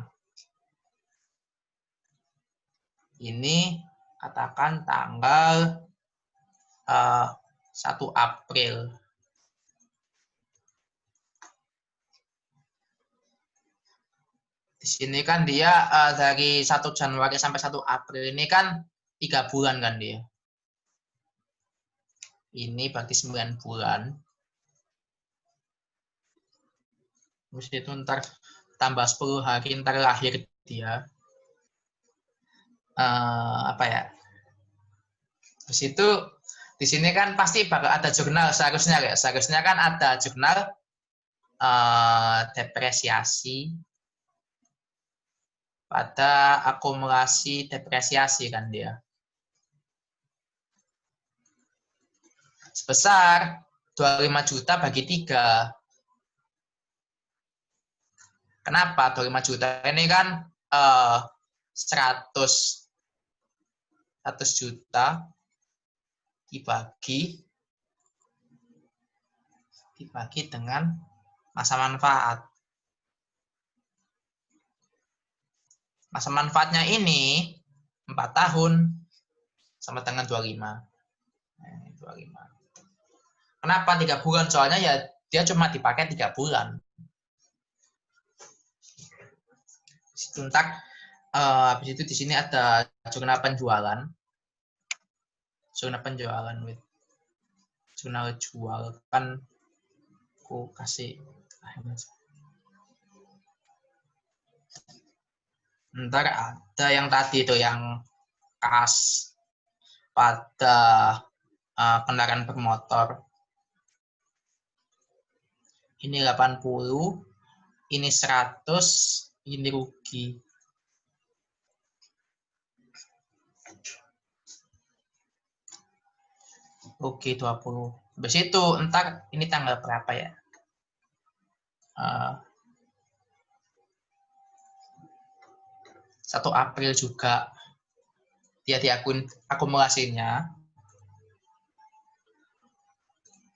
[SPEAKER 1] Ini katakan tanggal 1 April. Di sini kan dia dari 1 Januari sampai 1 April ini kan 3 bulan kan dia. Ini berarti 9 bulan. Terus itu ntar tambah 10 hari ntar lahir dia. Apa ya? Terus itu di sini kan pasti bakal ada jurnal seharusnya ya. Seharusnya kan ada jurnal depresiasi pada akumulasi depresiasi kan dia. Sebesar 25 juta bagi 3. Kenapa 25 juta ini kan 100 juta dibagi dengan masa manfaat. Masa manfaatnya ini 4 tahun sama dengan 25. 25. Kenapa 3 bulan? Soalnya ya dia cuma dipakai 3 bulan. Ntar habis itu di sini ada jurnal penjualan. Jurnal penjualan jurnal jual kan aku kasih ntar ada yang tadi itu yang kas pada kendaraan bermotor ini 80, ini 100, ini rugi. Rugi 20. Habis itu entar ini tanggal berapa ya? 1 April juga. dia akumulasinya.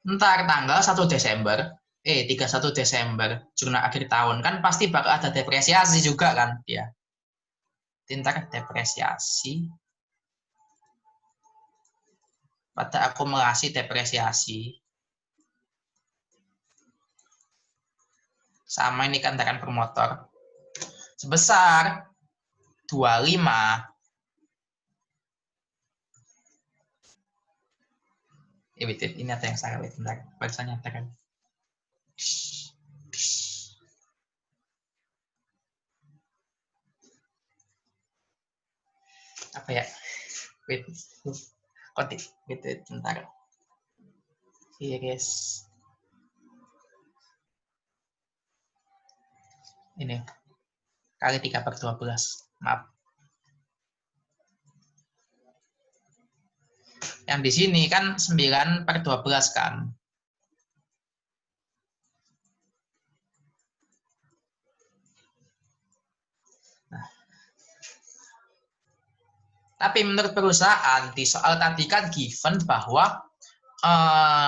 [SPEAKER 1] Ntar tanggal 1 Desember, 31 Desember, jurnal akhir tahun, kan pasti bakal ada depresiasi juga kan dia. Ntar depresiasi, pada akumulasi depresiasi. Sama ini kan kendaraan bermotor. Sebesar 25. Ini ada yang salah, bentar. Bahasanya kan. Apa ya? Kotik. Bentar. Iris. Ini. Kali 3/12. Maaf. Yang di sini kan 9/12 kan. Nah. Tapi menurut perusahaan, di soal tadi kan given bahwa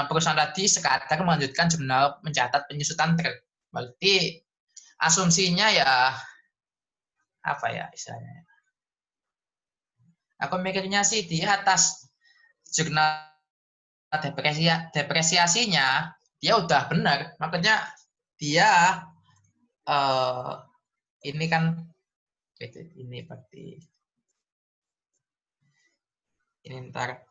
[SPEAKER 1] perusahaan tadi sekadar melanjutkan jurnal mencatat penyusutan truk. Berarti asumsinya ya, apa ya istilahnya. Aku mikirnya sih di atas jurnal depresiasinya dia udah benar, makanya dia ini kan ini berarti ini ntar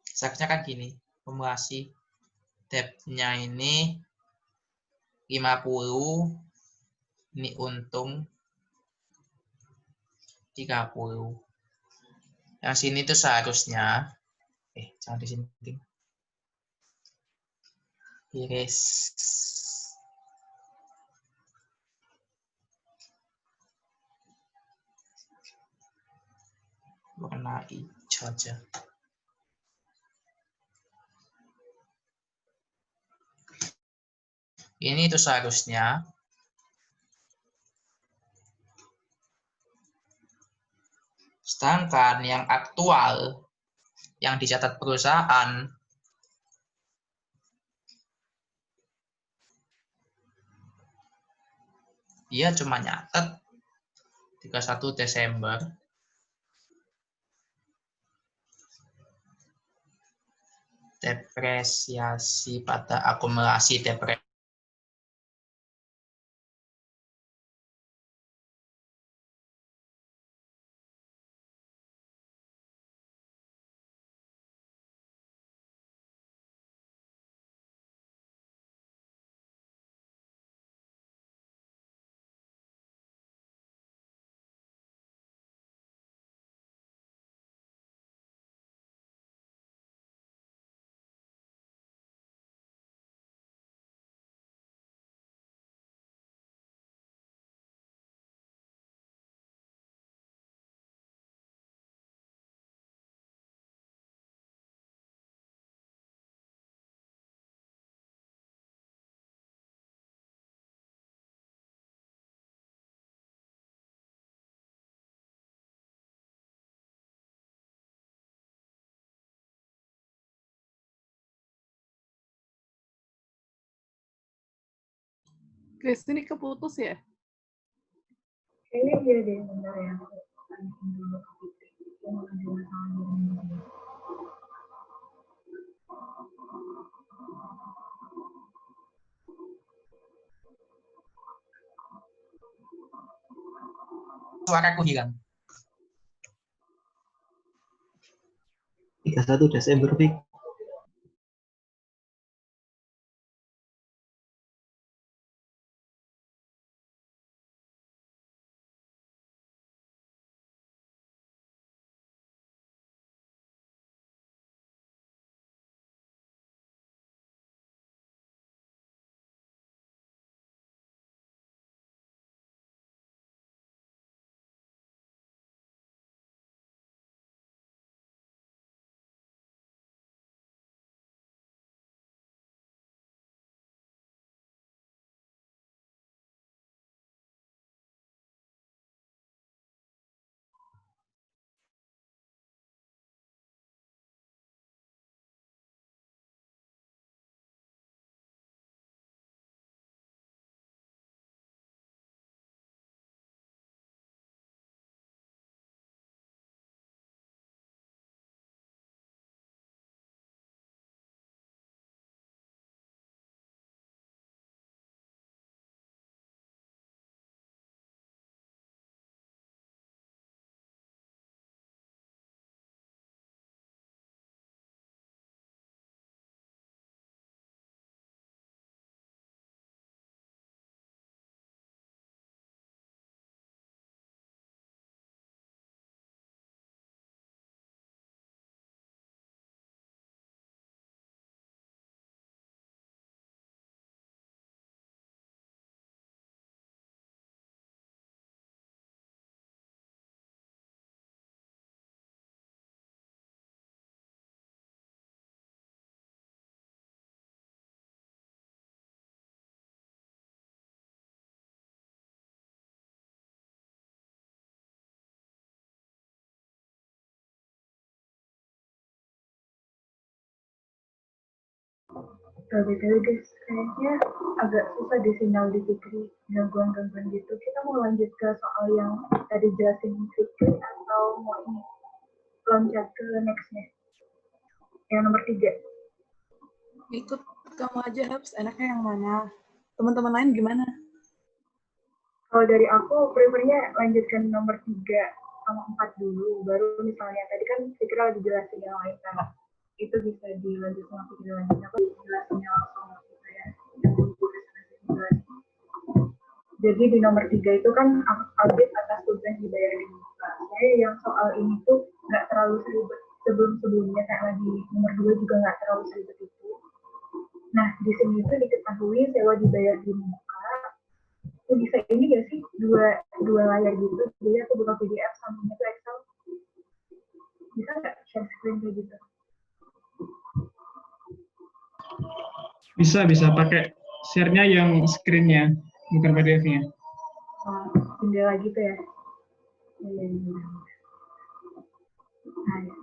[SPEAKER 1] seharusnya kan gini, kumulasi debt-nya ini 50, ini untung 30. Yang sini tuh seharusnya jangan disinting. Iris. Warna hijau aja. Ini tuh seharusnya sedangkan yang aktual yang dicatat perusahaan dia cuma nyatet 31 Desember depresiasi pada akumulasi depresiasi
[SPEAKER 2] Chris, ini keputus ya?
[SPEAKER 3] Kayaknya dia deh, benar ya.
[SPEAKER 1] suaraku hilang.
[SPEAKER 4] 31 Desember, Fik.
[SPEAKER 3] BTW guys, kayaknya agak susah di sinyal di Fikri, gangguan-gangguan gitu. Kita mau lanjut ke soal yang tadi jelasin Fikri atau mau ini loncat ke next-nya? Yang nomor 3.
[SPEAKER 4] Ikut kamu aja, Habs. Enaknya yang mana? Teman-teman lain gimana?
[SPEAKER 3] Kalau dari aku, prefernya lanjutkan nomor 3 sama 4 dulu. Baru misalnya, tadi kan Fikri lagi jelasin yang lain kan. Itu bisa dilanjut sama Fikri lagi. Aku jelasinnya langsung gitu ya. Jadi di nomor 3 itu kan audit atas tugas dibayar di muka. Saya yang soal ini tuh nggak terlalu seribet sebelum-sebelumnya, kayak lagi nomor 2 juga nggak terlalu seribet itu. Nah, di sini tuh diketahui sewa dibayar di muka. Itu bisa ini nggak sih? Dua layar gitu. Jadi aku buka PDF sampingnya tuh Excel. Bisa nggak share screen kayak gitu?
[SPEAKER 5] Bisa pakai share-nya yang screen-nya, bukan PDF-nya.
[SPEAKER 3] Jendela gitu ya? Iya. Nah, ya.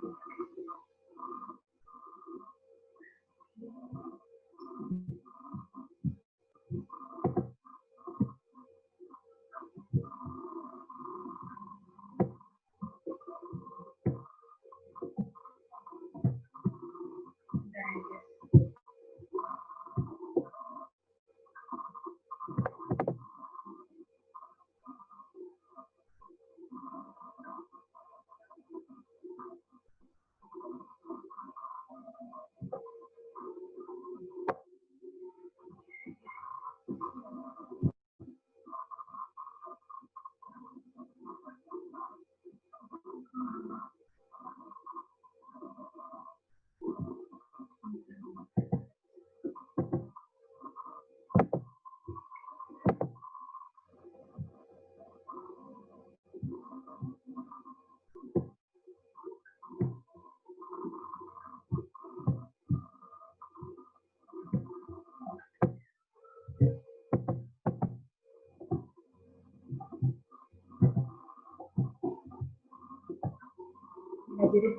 [SPEAKER 3] Jadi,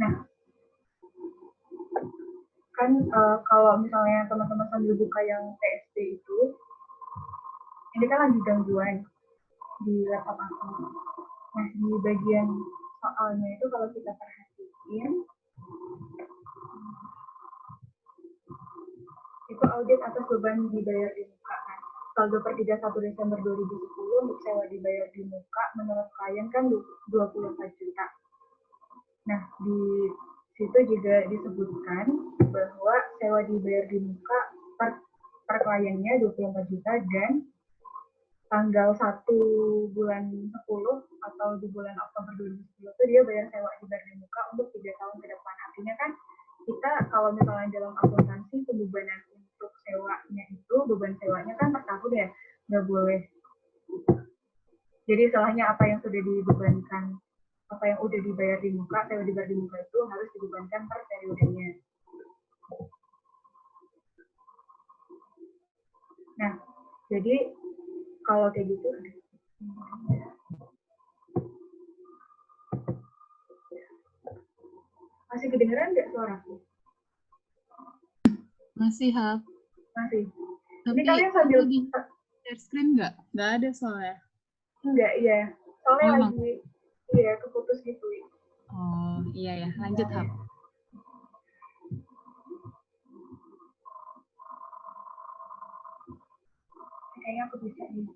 [SPEAKER 3] nah, kan kalau misalnya teman-teman sambil buka yang TSD itu, ini kan lagi gangguan di laptop aku. Nah, di bagian soalnya itu kalau kita perhatiin, itu audit atas beban dibayar di muka kan. Saldo per 31 Desember 2010 untuk sewa dibayar di muka menurut klien kan 24 juta. Nah, di situ juga disebutkan bahwa sewa dibayar di muka per kliennya 24 juta dan tanggal 1 bulan 10 atau di bulan Oktober 2010 itu dia bayar sewa dibayar di muka untuk 3 tahun ke depan. Artinya kan kita kalau misalnya dalam akuntansi pembebanan untuk sewanya itu, beban sewanya kan per tahun ya, nggak boleh. Jadi salahnya apa yang sudah dibebankan, apa yang udah dibayar di muka, sewa dibayar di muka itu harus dibebankan per periodenya. Nah, jadi kalau kayak gitu, masih kedengeran nggak suaraku?
[SPEAKER 2] Masih, Hap.
[SPEAKER 3] Masih.
[SPEAKER 2] Tapi
[SPEAKER 3] ini kalian sambil
[SPEAKER 2] di share screen nggak? Nggak ada soalnya.
[SPEAKER 3] Enggak, iya. Soalnya lagi, iya, keputus gitu.
[SPEAKER 2] Oh, iya ya. Lanjut, Hap.
[SPEAKER 3] Kayaknya aku bisa gitu.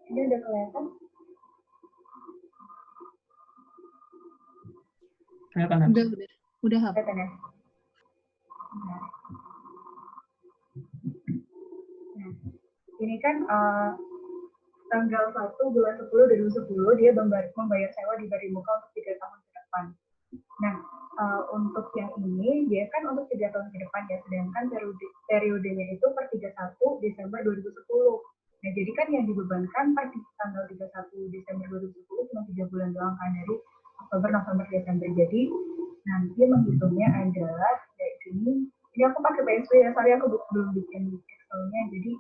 [SPEAKER 3] Ini udah kelihatan?
[SPEAKER 5] Kelihatan.
[SPEAKER 2] Udah, Hap.
[SPEAKER 3] Kelihatan ya? Nah, ini kan tanggal 1 bulan 10 2010 dia membayar sewa di Bari Muka untuk 3 tahun ke depan. Nah, untuk yang ini dia kan untuk 3 tahun ke depan ya, sedangkan periodenya itu per 31 Desember 2010. Nah, jadi kan yang dibebankan pas di tanggal 31 Desember 2010 cuma 3 bulan doang kan, dari Oktober, November, Desember. Jadi nanti menghitungnya adalah dari sini, ini aku pakai PSP ya, sorry aku belum bikin Excel-nya, jadi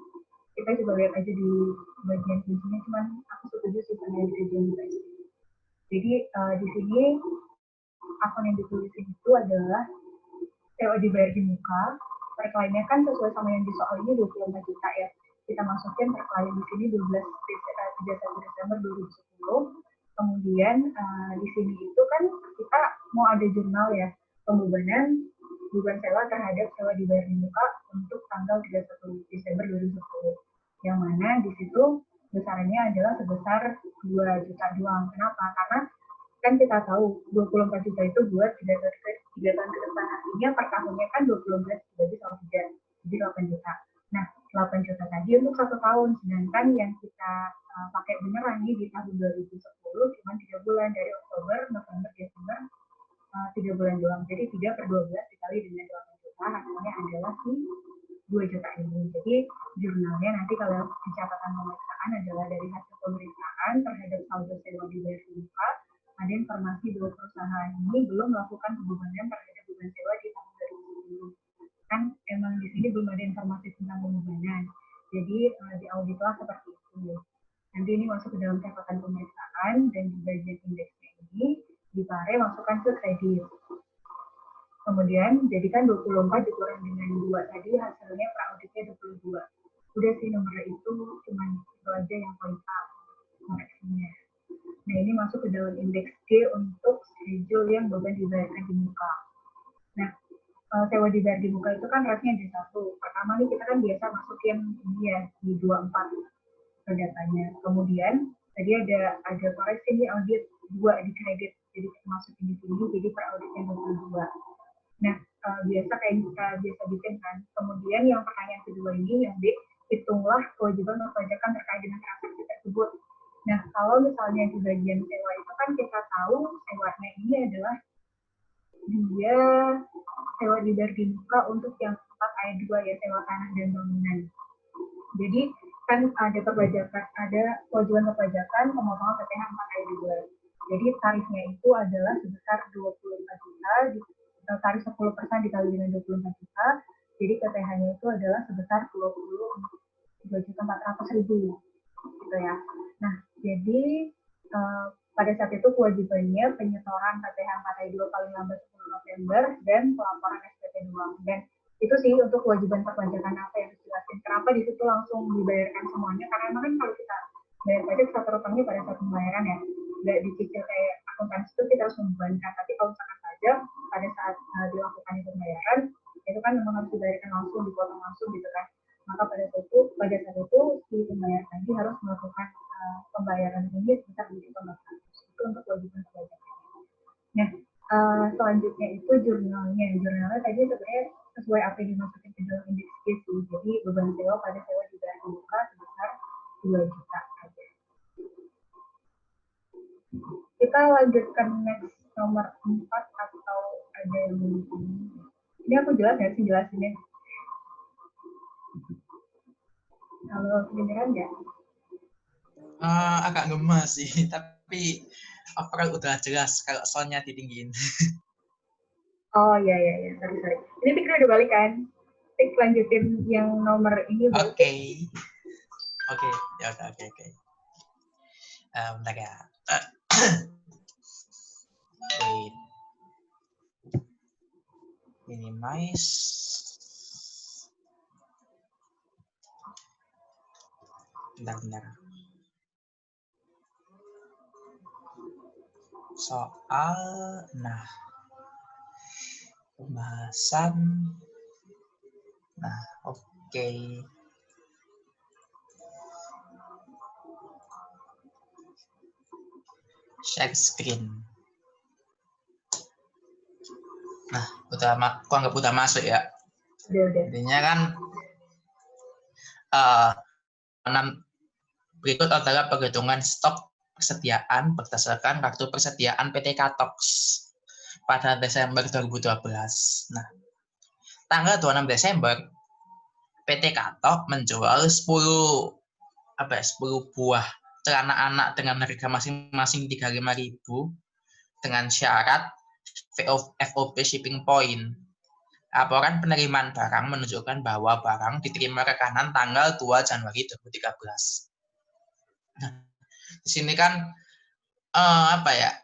[SPEAKER 3] kita coba lihat aja di bagian sini, cuman aku setuju sih sama yang di PSP. Jadi di sini akun yang ditulisin itu adalah sewa dibayar di muka, per kliennya kan sesuai sama yang di soal ini 24 juta ya. Kita masukin per klien di sini 31 Desember 2010. Kemudian di sini itu kan kita mau ada jurnal ya, pembebanan beban sewa terhadap sewa dibayar di muka untuk tanggal 31 Desember 2010. Yang mana di situ besarannya adalah sebesar 2 juta doang. Kenapa? Karena kan kita tahu 24 juta itu buat 3 tahun ke depan, artinya per tahunnya kan 24 dibagi sama 3, jadi 8 juta. Nah, 8 juta tadi untuk 1 tahun, sedangkan yang kita pakai beneran nih di tahun 2010 cuma 3 bulan, dari Oktober, November, Desember, 3 bulan doang. Jadi 3 per 12 dikali dengan 8 juta, hasilnya adalah si 2 juta ini. Jadi jurnalnya nanti kalau di catatan pemeriksaan adalah dari hasil pemeriksaan terhadap saldo sewa dibayar di muka, ada informasi bahwa perusahaan ini belum melakukan pembebanan terhadap beban sewa di tahun 2010. Kan emang di sini belum ada informasi tentang pembebanan. Jadi di auditlah seperti itu. Nanti ini masuk ke dalam catatan pemeriksaan dan di bagian indeksnya ini dipare masukkan ke kredit. Kemudian jadikan 24 dikurang dengan 2 tadi hasilnya prauditnya 22. Udah sih nomornya itu cuma itu aja yang paling koreksinya. Nah, ini masuk ke dalam indeks G untuk schedule yang beban dibayarkan di muka. Nah, sewa dibayar di muka itu kan ratnya ada 1. Pertama nih kita kan biasa masukin ini ya di 24 ke datanya. Kemudian tadi ada koreksi nih audit 2 di kredit, jadi kita masukin di sini, jadi per auditnya 22. Nah, biasa kayak kita biasa bikin kan. Kemudian yang pertanyaan kedua ini yang D, hitunglah kewajiban perpajakan terkait dengan transaksi tersebut. Nah, kalau misalnya di bagian sewa itu kan kita tahu sewanya ini adalah dia sewa dibayar di muka untuk yang 4 ayat 2 ya, sewa tanah dan bangunan. Jadi kan ada perpajakan, ada kewajiban perpajakan pemotongan PPh 4 ayat 2. Jadi tarifnya itu adalah sebesar 24 juta, tarif 10% dikali dengan 24 juta, jadi PPh-nya itu adalah sebesar 22.400.000 gitu ya. Nah, jadi pada saat itu kewajibannya penyetoran PPh 4 ayat 2 paling lambat 10 November dan pelaporan SPT doang. Dan itu sih untuk kewajiban perpajakan apa yang dijelasin. Kenapa di situ langsung dibayarkan semuanya? Karena memang kan kalau kita bayar pajak satu rutangnya pada saat pembayaran ya, nggak dicicil kayak akuntansi itu kita harus membebankan. Tapi kalau misalkan pajak pada saat dilakukan pembayaran itu kan memang harus dibayarkan langsung, dipotong langsung gitu kan. Maka pada saat itu si pembayar tadi harus melakukan pembayaran ini sebesar 2.400.000 itu untuk kewajiban perpajakan. Nah, selanjutnya itu jurnalnya. Jurnalnya tadi sebenarnya sesuai apa yang dimasukin ke dalam indeks G sih. Jadi beban sewa pada sewa dibayar di muka sebesar 2 juta aja. Kita lanjutkan next nomor 4 atau ada yang belum. Ini aku jelas nggak sih jelasinnya? Kalau kedengeran nggak?
[SPEAKER 1] Agak gemas sih, tapi overall udah jelas kalau soalnya ditinggiin.
[SPEAKER 3] Oh iya, sorry. Ini pikir udah balik kan? Tik lanjutin yang nomor ini.
[SPEAKER 1] Oke, ya udah oke. Bentar ya. Wait. Minimize. Bentar. Soal, nah, pembahasan, nah, oke. Share screen. Nah, kok nggak udah masuk ya?
[SPEAKER 3] Udah.
[SPEAKER 1] Intinya kan berikut adalah perhitungan stok persediaan berdasarkan kartu persediaan PT Katox pada Desember 2012. Nah, tanggal 26 Desember PT Katox menjual 10 apa ya, 10 buah celana anak dengan harga masing-masing 35.000 dengan syarat FOB shipping point. Laporan penerimaan barang menunjukkan bahwa barang diterima rekanan tanggal 2 Januari 2013. Nah, di sini kan apa ya?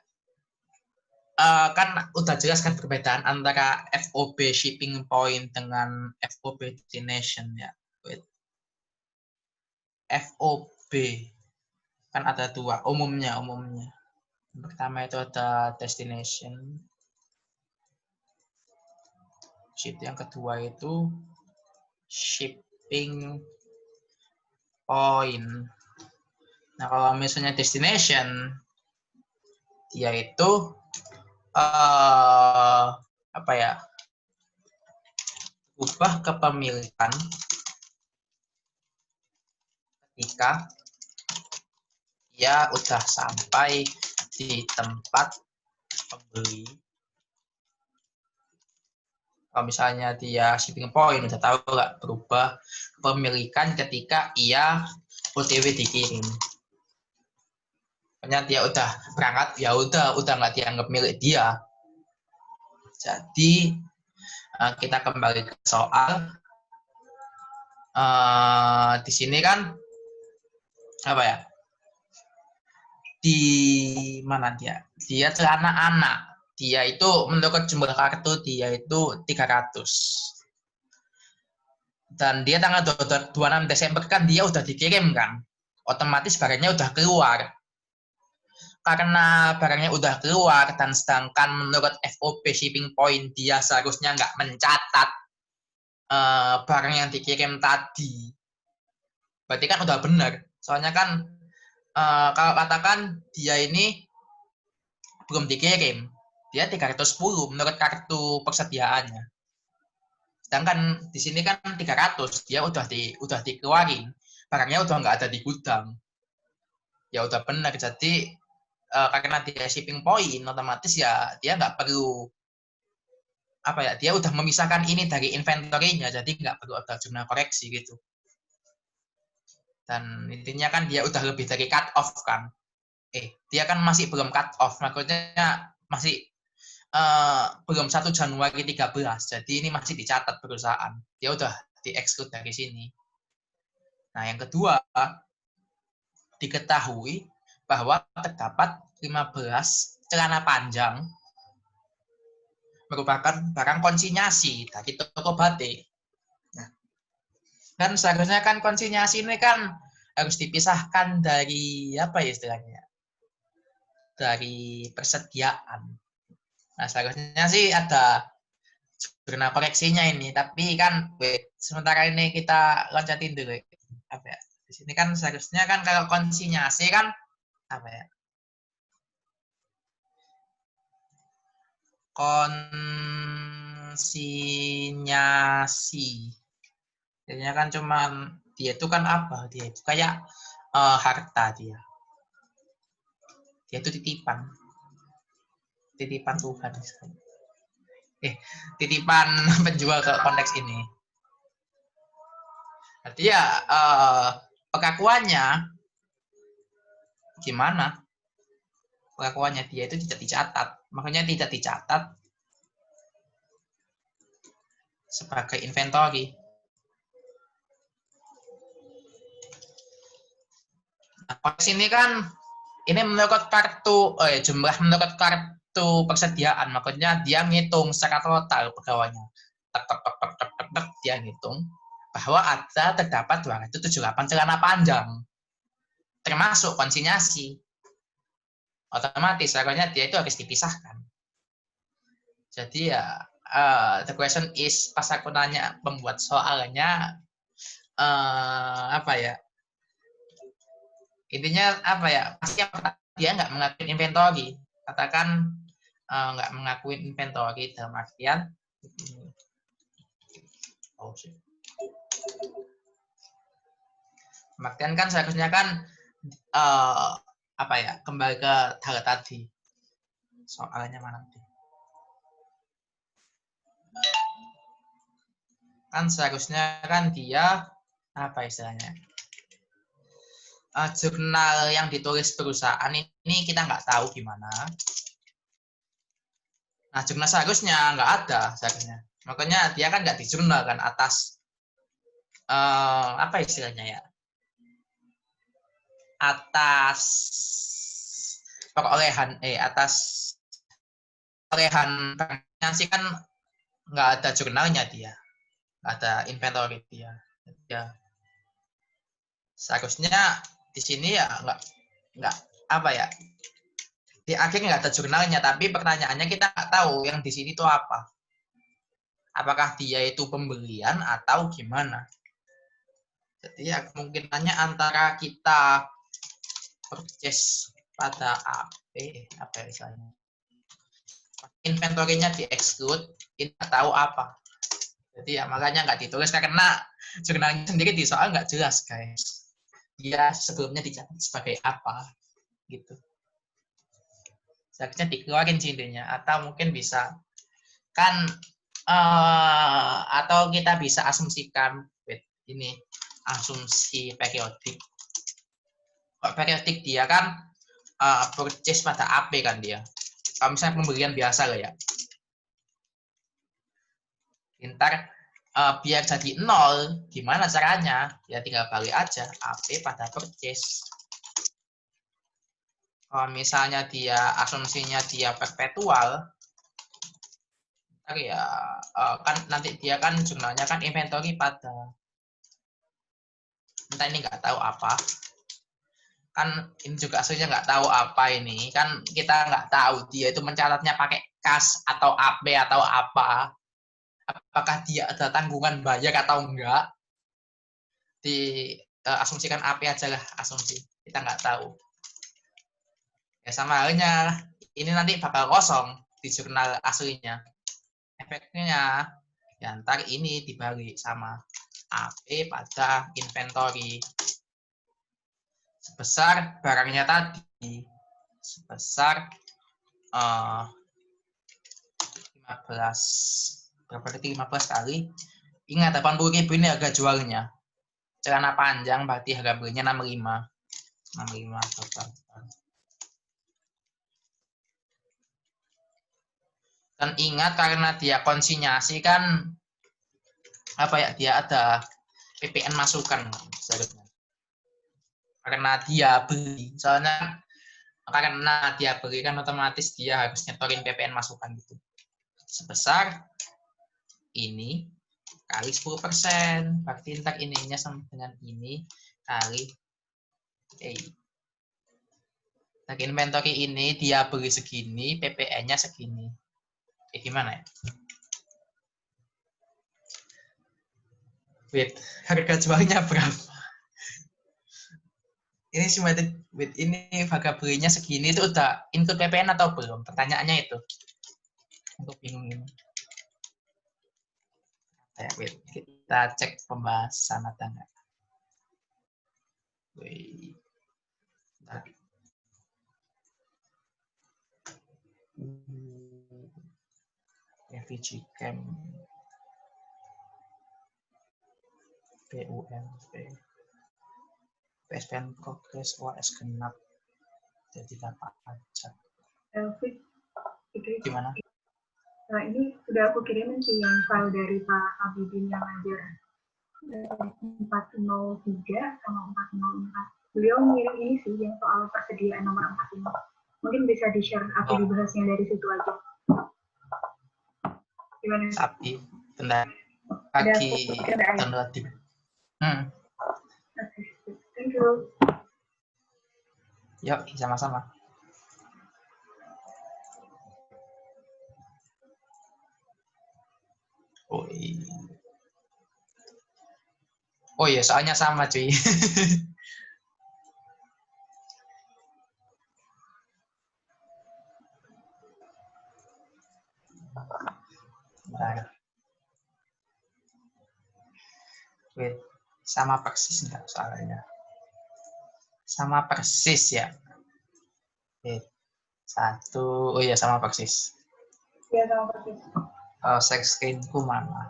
[SPEAKER 1] Kan udah jelas kan perbedaan antara FOB shipping point dengan FOB destination ya. Wait. FOB kan ada dua umumnya. Yang pertama itu ada destination. Yang kedua itu shipping point. Nah, kalau misalnya destination, dia itu apa ya, ubah kepemilikan ketika dia udah sampai di tempat pembeli. Kalau misalnya dia shipping point, udah tahu nggak, berubah kepemilikan ketika ia OTW dikirim. Pokoknya dia udah berangkat, ya udah nggak dianggap milik dia. Jadi kita kembali ke soal. Di sini kan apa ya? Di mana dia? Dia celana anak. Dia itu menurut jumlah kartu dia itu 300. Dan dia tanggal 26 Desember kan dia udah dikirim kan. Otomatis barangnya udah keluar. Karena barangnya udah keluar dan sedangkan menurut FOB shipping point dia seharusnya nggak mencatat barang yang dikirim tadi. Berarti kan udah benar. Soalnya kan kalau katakan dia ini belum dikirim, dia 310 menurut kartu persediaannya. Sedangkan di sini kan 300, dia udah dikeluarin. Barangnya udah nggak ada di gudang. Ya udah benar. Jadi karena dia shipping point, otomatis ya dia nggak perlu apa ya, dia udah memisahkan ini dari inventory-nya, jadi nggak perlu ada jumlah koreksi gitu. Dan intinya kan dia udah lebih dari cut off kan. Dia kan masih belum cut off, maksudnya masih belum 1 Januari 13, jadi ini masih dicatat perusahaan. Dia udah di-exclude dari sini. Nah, yang kedua, diketahui bahwa terdapat 15 celana panjang merupakan barang konsinyasi dari toko batik. Nah, kan seharusnya kan konsinyasi ini kan harus dipisahkan dari apa ya istilahnya? Dari persediaan. Nah, seharusnya sih ada jurnal koreksinya ini, tapi kan sementara ini kita loncatin dulu. Apa ya? Di sini kan seharusnya kan kalau konsinyasi kan apa ya? Konsinyasi. Jadinya kan cuman dia itu kan apa? Dia itu kayak harta dia. Dia itu titipan. Titipan Tuhan. Titipan penjual ke konteks ini. Berarti ya pengakuannya gimana? Pengakuannya dia itu tidak dicatat. Makanya tidak dicatat sebagai inventory. Nah, ini kan ini menurut kartu jumlah menurut kartu persediaan, makanya dia ngitung secara total pegawainya. Dia ngitung bahwa terdapat 278 celana panjang termasuk konsinyasi. Otomatis harusnya dia itu harus dipisahkan. Jadi ya the question is, pas aku nanya pembuat soalnya apa ya, intinya apa ya, pasti dia nggak mengakui inventory. Katakan nggak mengakui inventory dalam artian Kemudian kan seharusnya kan apa ya, kembali ke hal tadi. Soalnya mana nanti? Kan seharusnya kan dia apa istilahnya? jurnal yang ditulis perusahaan ini kita nggak tahu gimana. Nah, jurnal seharusnya nggak ada seharusnya. Makanya dia kan nggak di jurnal kan atas apa istilahnya ya? Atas perolehan sih kan nggak ada jurnalnya dia, nggak ada inventory dia. Ya, seharusnya di sini ya nggak apa ya, di akhirnya nggak ada jurnalnya, tapi pertanyaannya kita nggak tahu yang di sini itu apa. Apakah dia itu pembelian atau gimana? Jadi ya kemungkinannya antara kita purchase pada apa misalnya inventory-nya di exclude, kita tahu apa. Jadi ya makanya nggak ditulis karena jurnalnya sendiri di soal nggak jelas guys. Dia sebelumnya dicatat sebagai apa gitu. Seharusnya dikeluarin intinya, atau mungkin bisa kan atau kita bisa asumsikan ini asumsi periodik. Kalau periodik dia kan purchase pada AP kan dia. Kalau misalnya pembelian biasa lah ya. Ntar biar jadi 0, gimana caranya? Ya tinggal balik aja AP pada purchase. Kalau misalnya dia asumsinya dia perpetual, ya kan nanti dia kan jurnalnya kan inventory pada, entah ini nggak tahu apa, kan ini juga aslinya nggak tahu apa ini, kan kita nggak tahu dia itu mencatatnya pakai kas atau AP atau apa, apakah dia ada tanggungan bayar atau enggak, di asumsikan AP aja lah, asumsi, kita nggak tahu. Ya sama halnya ini nanti bakal kosong di jurnal aslinya. Efeknya ya ntar ini dibalik sama AP pada inventory sebesar barangnya tadi sebesar 15 kali. Ingat 80.000 ini harga jualnya. Celana panjang berarti harga belinya 65 total. Dan ingat karena dia konsinyasi kan apa ya, dia ada PPN masukan seharusnya. Karena dia beli, soalnya karena dia beli kan otomatis dia harus nyetorin PPN masukan gitu. Sebesar ini kali 10%, berarti ntar ininya sama dengan ini kali nah, inventory ini dia beli segini, PPN-nya segini. Gimana ya? Wait, harga jualnya berapa? Ini symmetric with ini harga belinya segini, itu udah include PPN atau belum? Pertanyaannya itu. Untuk bingung ini. Wait, kita cek pembahasan ada nggak? Wait. FVG Camp PUMP PSPN Progress OAS genap jadi dapat pajak. Gimana?
[SPEAKER 3] Nah ini sudah aku kirimin sih yang file dari Pak Abidin yang ngajar 403 sama 404. Beliau ngirim ini sih yang soal persediaan nomor 4 ini. Mungkin bisa di-share atau dibahasnya dari situ aja. Gimana?
[SPEAKER 1] Tapi bentar lagi download di.
[SPEAKER 3] Thank you.
[SPEAKER 1] Yuk, sama-sama. Oh iya, soalnya sama cuy. Bentar. Wait, sama persis enggak soalnya? Sama persis ya. Wait, 1, oh iya sama persis.
[SPEAKER 3] Iya sama persis.
[SPEAKER 1] Oh, share screen-ku mana?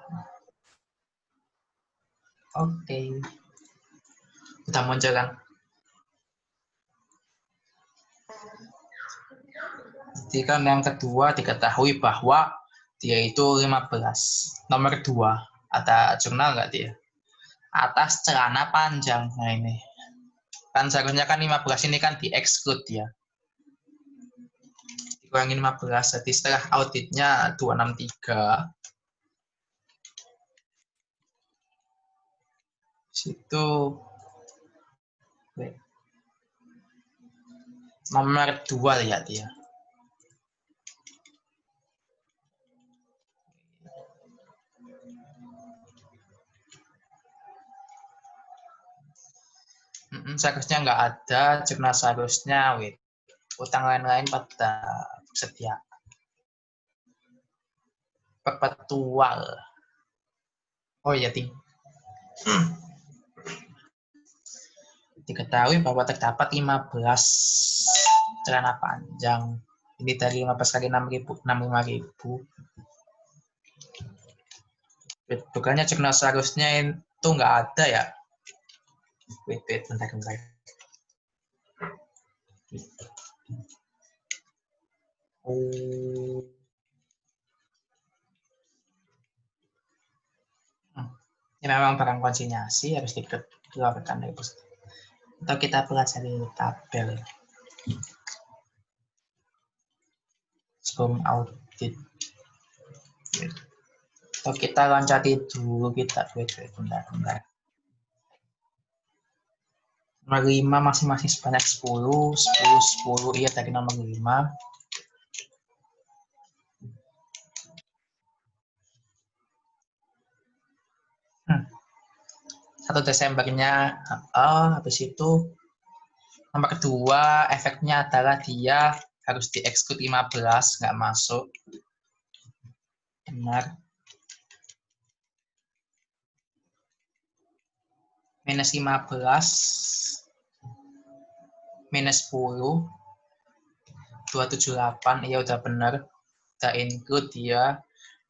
[SPEAKER 1] Oke. Udah muncul kan? Jadi kan yang kedua diketahui bahwa dia itu 15. Nomor 2, ada jurnal nggak dia? Atas celana panjang. Nah ini. Kan seharusnya kan 15 ini kan di-exclude dia. Dikurangi 15, jadi setelah auditnya 263. Situ nomor 2 lihat dia. Seharusnya nggak ada, jurnal seharusnya utang lain-lain pada sedia. Perpetual. Oh iya, diketahui bahwa terdapat 15 celana panjang. Ini dari 15 kali 65.000. Bukannya jurnal seharusnya itu nggak ada ya? Wait, bentar. Oh. Ini memang barang konsinyasi, harus dikeluarkan dari pusat. Atau kita pelajari tabel sebelum audit. Atau kita loncati dulu, kita bentar. Nomor 5 masing-masing sebanyak 10, 10, iya tadi nomor 5. 1 Desembernya, habis itu nomor kedua efeknya adalah dia harus di-exclude 15, nggak masuk. Benar. Minus 15, minus 10, 278, iya udah benar. Udah include dia.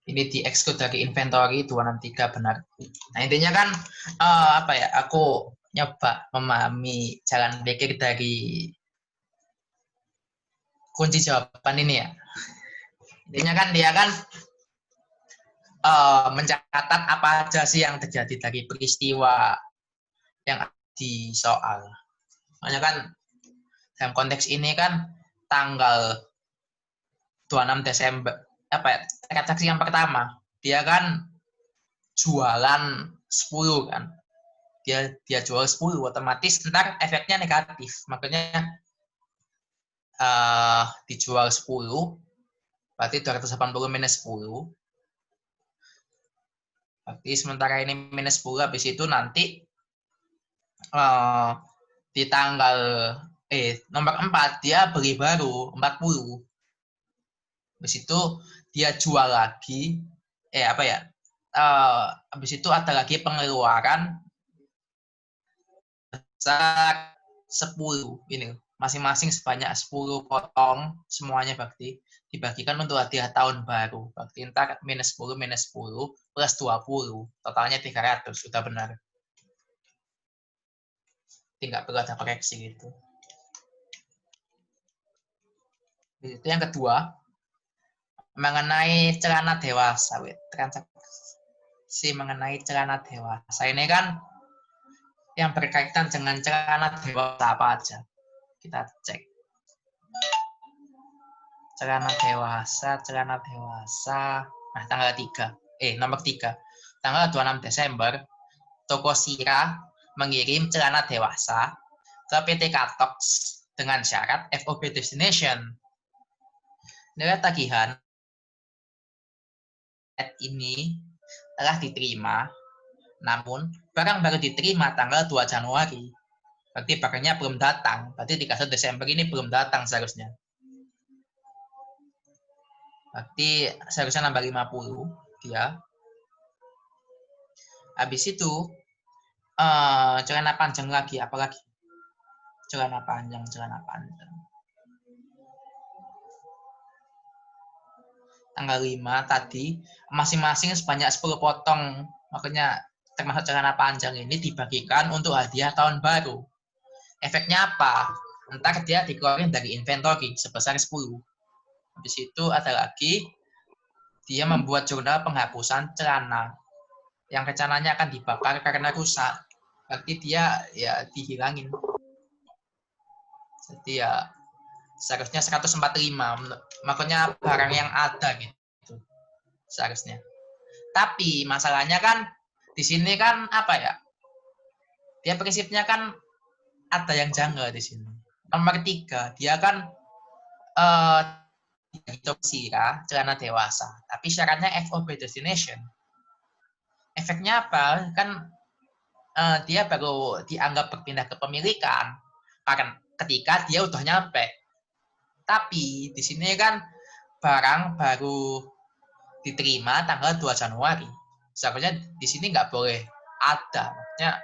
[SPEAKER 1] Ini di-exclude dari inventory 263, benar. Nah intinya kan aku nyoba memahami jalan pikir dari kunci jawaban ini ya. Intinya kan dia kan mencatat apa aja sih yang terjadi dari peristiwa yang di soal. Makanya kan dalam konteks ini kan tanggal 26 Desember transaksi yang pertama dia kan jualan 10 kan. Dia jual 10, otomatis ntar efeknya negatif. Makanya dijual 10 berarti 280 minus 10. Berarti sementara ini minus 10, habis itu nanti di tanggal nomor 4 dia beli baru 40. Habis itu dia jual lagi habis itu ada lagi pengeluaran besar 10 ini masing-masing sebanyak 10 potong semuanya berarti dibagikan untuk hadiah tahun baru. Berarti ntar minus 10 plus 20 totalnya 300, sudah benar. Tidak perlu ada koreksi gitu. Itu yang kedua mengenai celana dewasa, transaksi mengenai celana dewasa ini kan yang berkaitan dengan celana dewasa apa aja. Kita cek. Celana dewasa. Nah, tanggal 3. Nomor 3. Tanggal 26 Desember, toko Sira mengirim celana dewasa ke PT Katox dengan syarat FOB destination. Nilai tagihan ini telah diterima, namun barang baru diterima tanggal 2 Januari. Berarti barangnya belum datang. Berarti di kasus Desember ini belum datang seharusnya. Berarti seharusnya nambah 50 dia. Habis itu celana panjang lagi, apalagi? Celana panjang. Tanggal 5 tadi masing-masing sebanyak 10 potong. Makanya termasuk celana panjang ini dibagikan untuk hadiah tahun baru. Efeknya apa? ntar dia dikeluarin dari inventory sebesar 10. Habis itu ada lagi, dia membuat jurnal penghapusan celana. Yang rencananya akan dibakar karena rusak. Berarti dia ya dihilangin. Jadi ya seharusnya 145. Maksudnya barang yang ada gitu. Seharusnya. Tapi masalahnya kan di sini kan apa ya? Dia prinsipnya kan ada yang janggal di sini. Nomor 3, dia kan celana dewasa, tapi syaratnya FOB destination. Efeknya apa? Kan dia baru dianggap berpindah kepemilikan karena ketika dia udah nyampe. Tapi di sini kan barang baru diterima tanggal 2 Januari. Seharusnya di sini nggak boleh ada, maksudnya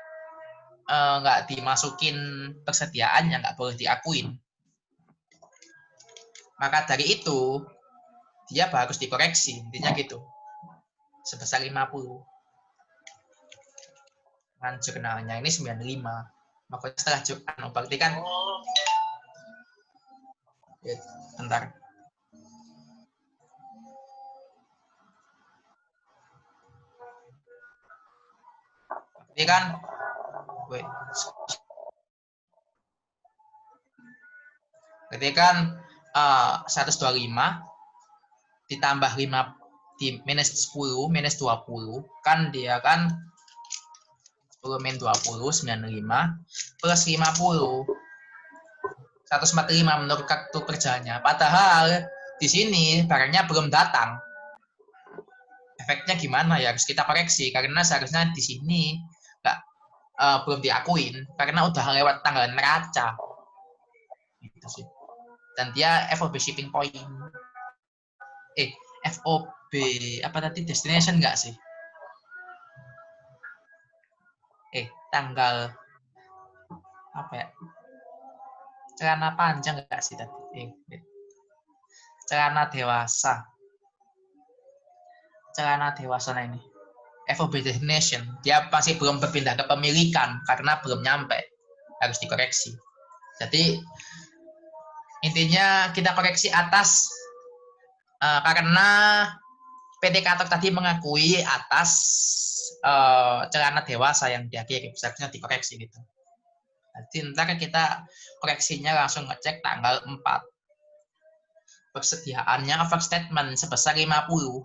[SPEAKER 1] nggak dimasukin persediaannya, nggak boleh diakuin. Maka dari itu dia harus dikoreksi, intinya gitu, sebesar 50. Kan jurnalnya ini 95, makanya setelah jurnal berarti kan bentar. Berarti kan berarti kan 125 ditambah 5 di minus 10 minus 20 kan dia kan 10 min 20 95 plus 50 145 menurut kartu kerjanya. Padahal di sini barangnya belum datang. Efeknya gimana ya, harus kita koreksi karena seharusnya di sini belum diakuin karena udah lewat tanggal neraca. Gitu sih. Dan dia FOB shipping point. FOB apa tadi, destination enggak sih? Tanggal apa ya? Celana panjang enggak sih tadi? Celana dewasa. Celana dewasa nah ini. FOB destination. Dia masih belum berpindah kepemilikan karena belum nyampe. Harus dikoreksi. Jadi intinya kita koreksi atas karena PT Katok tadi mengakui atas celana dewasa yang dia kirim, seharusnya dikoreksi gitu. Jadi ntar kita koreksinya langsung ngecek tanggal 4. Persediaannya overstatement sebesar 50.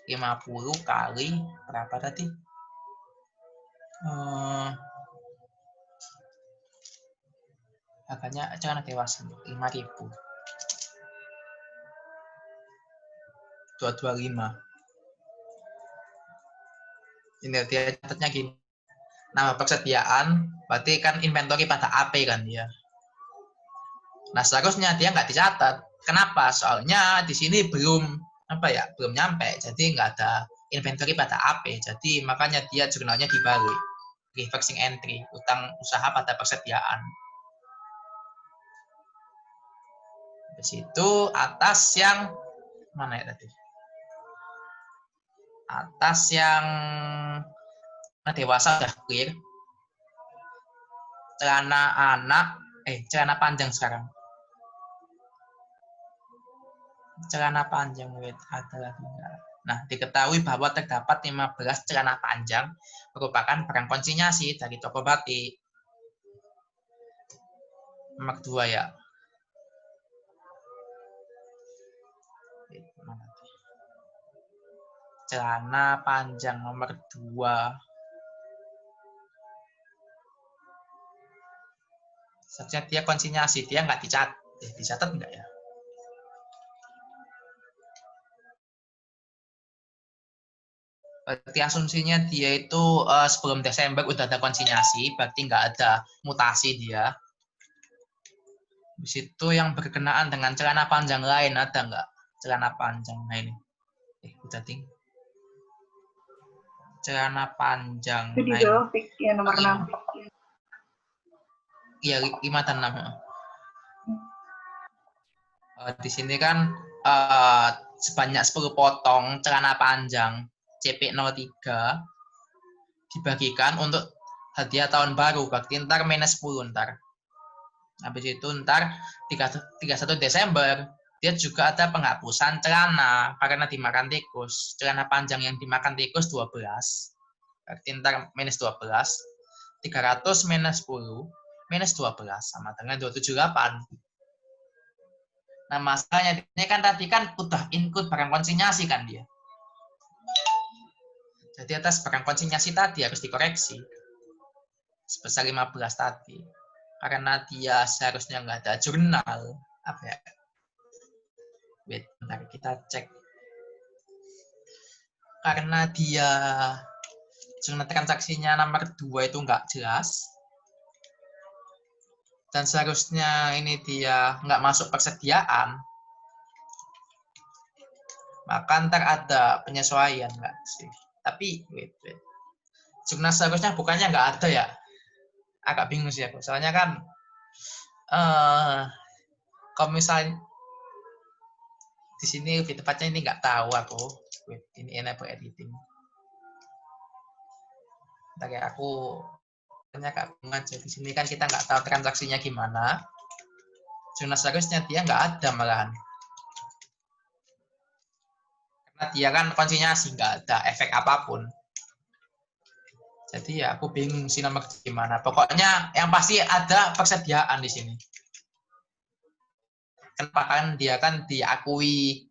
[SPEAKER 1] 50 kali berapa tadi? Harganya celana dewasa 5.000. 225. Ini dia catatnya gini. Nama persediaan berarti kan inventory pada AP kan dia. Nah seharusnya dia nggak dicatat. Kenapa? Soalnya di sini belum belum nyampe. Jadi nggak ada inventory pada AP. Jadi makanya dia jurnalnya dibalik. Reversing entry, utang usaha pada persediaan. Di situ atas yang mana ya tadi? Atas yang dewasa udah clear. Celana anak, celana panjang sekarang. Celana panjang, ada lagi. Nah, diketahui bahwa terdapat 15 celana panjang merupakan barang konsinyasi dari toko batik. Nomor 2 ya. Celana panjang nomor 2. Seharusnya dia konsinyasi, dia nggak dicatat. Dicatat nggak ya? Berarti asumsinya dia itu sebelum Desember udah ada konsinyasi, berarti nggak ada mutasi dia. Di situ yang berkenaan dengan celana panjang lain ada nggak? Celana panjang, nah ini. Udah ting. Celana panjang.
[SPEAKER 3] Itu juga fix ya nomor 6.
[SPEAKER 1] Iya, 5 dan 6. Di sini kan sebanyak 10 potong celana panjang CP03 dibagikan untuk hadiah tahun baru, berarti ntar minus 10 ntar. Habis itu ntar 31 Desember dia juga ada penghapusan celana karena dimakan tikus. Celana panjang yang dimakan tikus 12. Berarti ntar minus 12. 300 minus 10 minus 12 sama dengan 278. Nah, masalahnya ini kan tadi kan udah include barang konsinyasi kan dia. Jadi atas barang konsinyasi tadi harus dikoreksi. Sebesar 15 tadi. Karena dia seharusnya nggak ada jurnal. Apa ya? Wait, bentar kita cek. Karena dia jurnal transaksinya nomor 2 itu nggak jelas. Dan seharusnya ini dia nggak masuk persediaan. Maka ntar ada penyesuaian nggak sih? Tapi, wait. Jurnal seharusnya bukannya nggak ada ya? Agak bingung sih aku. Soalnya kan, kalau misalnya di sini lebih tepatnya ini nggak tahu aku. Wait, ini enable editing. Ntar ya aku hanya agak bingung aja. Di sini kan kita nggak tahu transaksinya gimana. Jurnal seharusnya dia nggak ada malahan. Karena dia kan konsinyasi, nggak ada efek apapun. Jadi ya aku bingung sih nomor gimana. Pokoknya yang pasti ada persediaan di sini. Kenapa kan dia kan diakui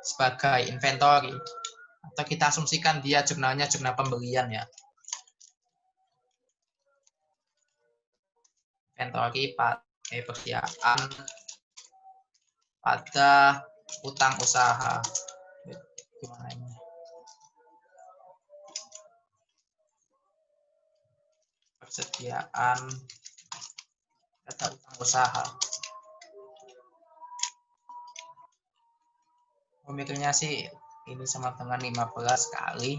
[SPEAKER 1] sebagai inventory. Atau kita asumsikan dia jurnalnya jurnal pembelian ya. Inventory pakai persediaan pada utang usaha. Gimana ini? Persediaan pada utang usaha. Pemikirnya sih ini sama dengan 15 kali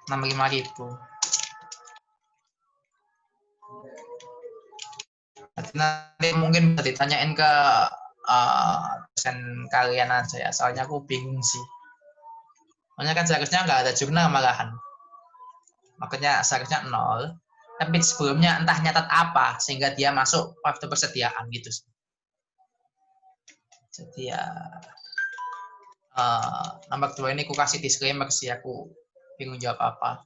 [SPEAKER 1] 65.000. Nanti mungkin bisa ditanyain ke dosen kalian aja ya, soalnya aku bingung sih. Soalnya kan seharusnya nggak ada jurnal malahan. Makanya seharusnya 0. Tapi sebelumnya entah nyatat apa sehingga dia masuk waktu persediaan gitu. Jadi ya nomor 2 ini aku kasih disclaimer sih, aku bingung jawab apa.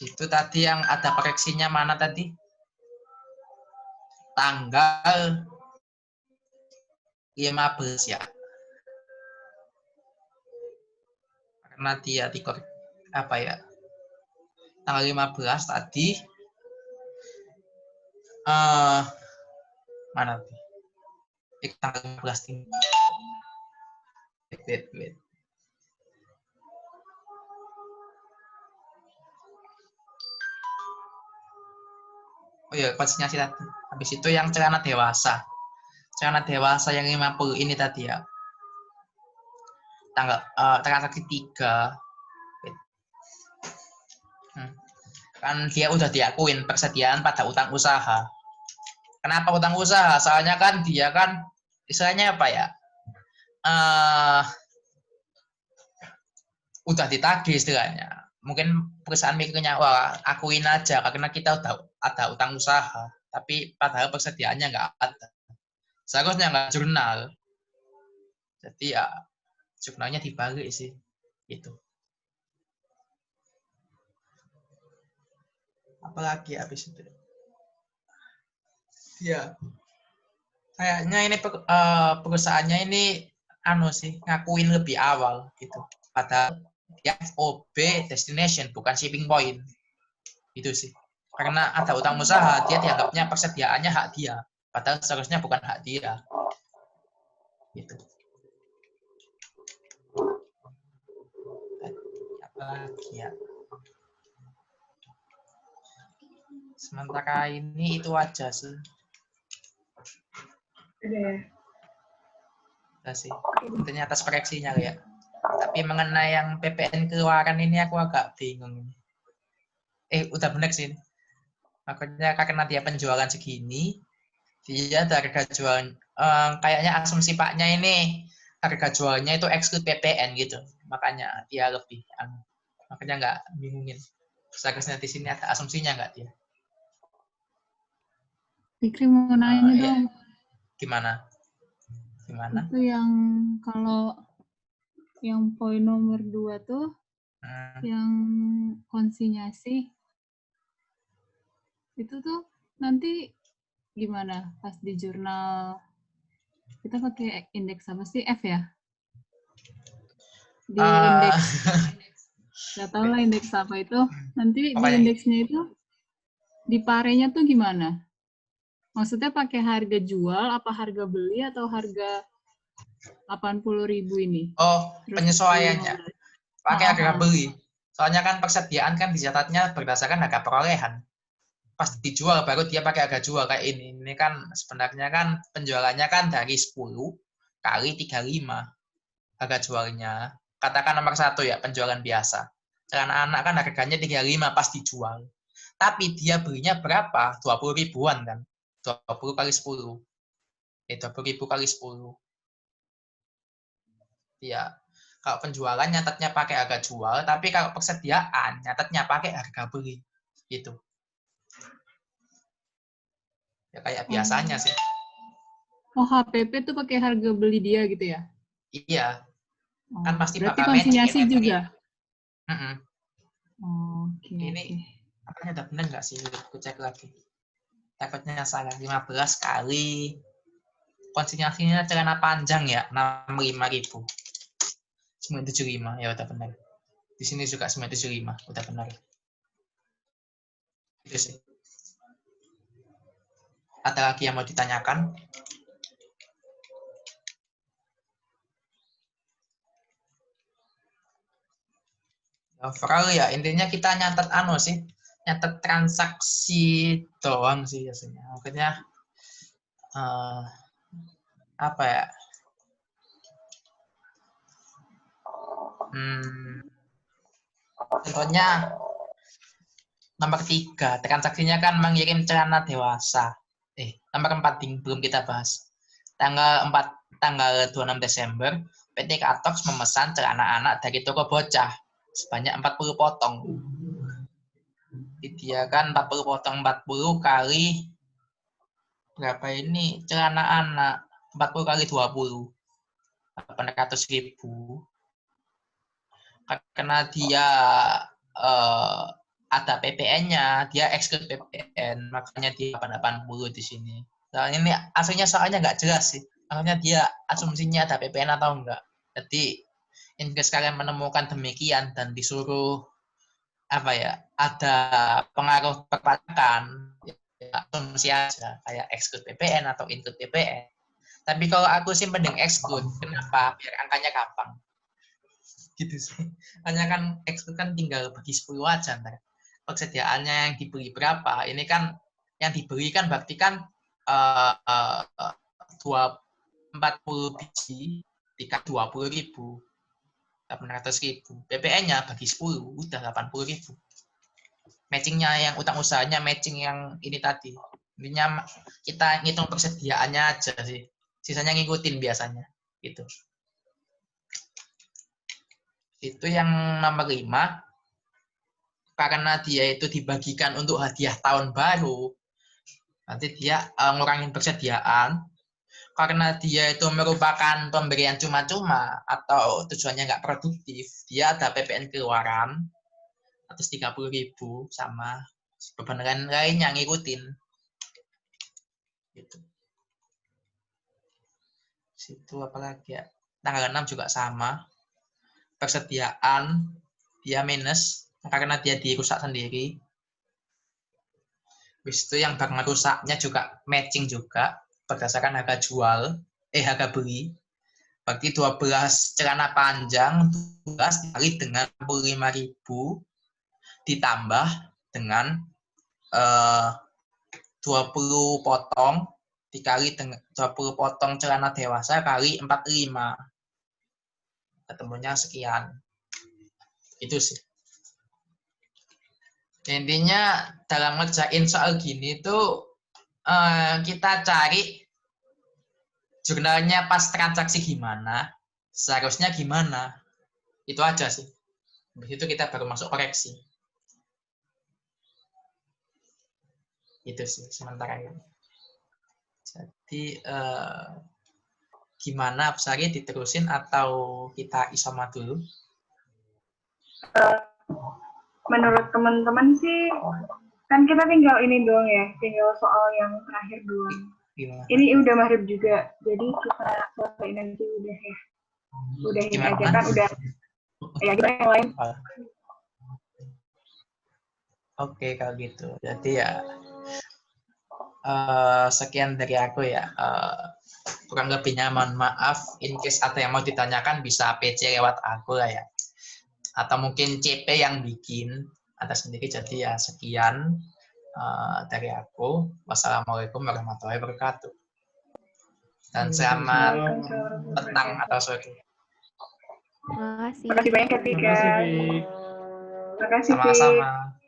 [SPEAKER 1] Itu tadi yang ada koreksinya mana tadi? Tanggal 15 ya. Karena dia dikorek apa ya? Tanggal 15 tadi mana tuh? Tanggal 15 ini. Wait. Oh ya, konsinyasi tadi. Habis itu yang celana dewasa. Celana dewasa yang 50 ini tadi ya. Transaksi 3. Kan dia udah diakuin persediaan pada utang usaha. Kenapa utang usaha? Soalnya kan dia kan istilahnya apa ya? Udah ditagih istilahnya. Mungkin perusahaan mikirnya, wah akuin aja karena kita udah ada utang usaha. Tapi padahal persediaannya nggak ada. Seharusnya nggak jurnal. Jadi ya jurnalnya dibalik sih. Gitu. Apalagi habis itu. Ya. Kayaknya ini perusahaannya ini ngakuin lebih awal gitu. Padahal dia FOB destination bukan shipping point. Itu sih. Karena ada utang usaha, dia dianggapnya persediaannya hak dia. Padahal seharusnya bukan hak dia. Gitu. Apalagi ya. Sementara ini itu aja sih. Udah sih. Intinya atas koreksinya ya. Tapi mengenai yang PPN keluaran ini aku agak bingung. Udah benar sih. Makanya karena dia penjualan segini, dia ada harga jual. Kayaknya asumsi Paknya ini harga jualnya itu exclude PPN gitu. makanya dia lebih makanya nggak bingungin. Seharusnya di sini ada asumsinya nggak dia?
[SPEAKER 2] Fikri mau nanya
[SPEAKER 1] Iya.
[SPEAKER 2] dong.
[SPEAKER 1] Gimana?
[SPEAKER 2] Itu yang kalau yang poin nomor 2 tuh yang konsinyasi itu tuh nanti gimana pas di jurnal kita pakai indeks apa sih, F ya? Di indeks nggak tahu lah indeks apa itu, nanti di indeksnya itu di parenya tuh gimana? Maksudnya pakai harga jual apa harga beli atau harga 80.000 ini?
[SPEAKER 1] Oh,
[SPEAKER 2] terus
[SPEAKER 1] penyesuaiannya pakai harga beli. Soalnya kan persediaan kan dicatatnya berdasarkan harga perolehan. Pas dijual baru dia pakai harga jual kayak ini. Ini kan sebenarnya kan penjualannya kan dari 10 kali 35 harga jualnya. Katakan nomor 1 ya, penjualan biasa. Celana anak kan harganya 35 pas dijual. Tapi dia belinya berapa? 20 ribuan kan. 20 kali 10. 20 ribu kali 10. Ya, kalau penjualan nyatetnya pakai harga jual, tapi kalau persediaan nyatetnya pakai harga beli. Gitu. Ya kayak biasanya sih.
[SPEAKER 2] Oh, HPP tuh pakai harga beli dia gitu ya?
[SPEAKER 1] Iya. Kan pasti
[SPEAKER 2] berarti
[SPEAKER 1] bakal
[SPEAKER 2] konsinyasi
[SPEAKER 1] matching
[SPEAKER 2] juga? Oke.
[SPEAKER 1] Ini apanya udah bener nggak sih? Aku cek lagi. Takutnya salah. 15 kali. Konsinyasinya celana panjang ya, 65.000. 975, ya udah benar. Di sini juga 975, udah benar. Itu sih. Ada lagi yang mau ditanyakan? Overall ya, intinya kita nyatet sih. Nyatet transaksi doang sih biasanya. Makanya apa ya? Contohnya nomor 3, transaksinya kan mengirim celana dewasa. Nomor 4 belum kita bahas. Tanggal 26 Desember, PT Katox memesan celana anak dari toko bocah sebanyak 40 potong. Dia kan 40 potong 40 kali berapa ini celana anak 40 kali 20 800.000. Karena dia ada PPN-nya, dia eksklut PPN, makanya dia 80 di sini. Nah, ini aslinya soalnya nggak jelas sih. Akhirnya dia asumsinya ada PPN atau enggak. Jadi, Inggris kalian menemukan demikian dan disuruh apa ya, ada pengaruh perpajakan, ya, asumsi aja kayak eksklut PPN atau include PPN. Tapi kalau aku sih mending eksklut. Kenapa? Biar angkanya gampang. Gitu sih. Hanya kan eksklut kan tinggal bagi 10 aja ntar. Persediaannya yang dibeli berapa? Ini kan yang dibeli kan berarti kan 40 biji dikali 20.000. 800.000. PPN-nya bagi 10 udah 80.000. Matchingnya yang utang usahanya matching yang ini tadi. Intinya kita ngitung persediaannya aja sih. Sisanya ngikutin biasanya. Gitu. Itu yang nomor 5. Karena dia itu dibagikan untuk hadiah tahun baru. Nanti dia ngurangin persediaan. Karena dia itu merupakan pemberian cuma-cuma atau tujuannya nggak produktif, dia ada PPN keluaran 130.000 sama beban lainnya ngikutin. Gitu. Situ apalagi ya, tanggal 6 juga sama. Persediaan dia minus karena dia dirusak sendiri. Habis itu yang barang rusaknya juga matching juga berdasarkan harga jual, harga beli. Berarti 12 celana panjang 12 dikali dengan 65.000 ditambah dengan 20 potong dikali dengan 20 potong celana dewasa kali 45. Ketemunya sekian. Itu sih. Intinya dalam ngerjain soal gini tuh kita cari jurnalnya pas transaksi gimana, seharusnya gimana. Itu aja sih. Habis itu kita baru masuk koreksi. Itu sih sementara ini. Jadi gimana Absari, diterusin atau kita isoma dulu?
[SPEAKER 3] Menurut teman-teman sih, kan kita tinggal ini doang ya, tinggal soal yang terakhir doang.
[SPEAKER 1] Gimana?
[SPEAKER 3] Ini udah maghrib juga, jadi kita selesai nanti udah ya. Udah ini
[SPEAKER 1] Gimana?
[SPEAKER 3] aja kan, udah. Ya kita yang lain.
[SPEAKER 1] Oke, kalau gitu. Jadi ya sekian dari aku ya. Kurang lebihnya mohon maaf. In case ada yang mau ditanyakan bisa PC lewat aku lah ya. Atau mungkin CP yang bikin ada sendiri. Jadi ya sekian dari aku. Wassalamualaikum warahmatullahi wabarakatuh. Dan selamat petang atau sore.
[SPEAKER 6] Terima kasih.
[SPEAKER 3] Terima kasih banyak Kak Tika.
[SPEAKER 5] Terima kasih, Fik.
[SPEAKER 3] Terima kasih, Fik.
[SPEAKER 1] Sama-sama.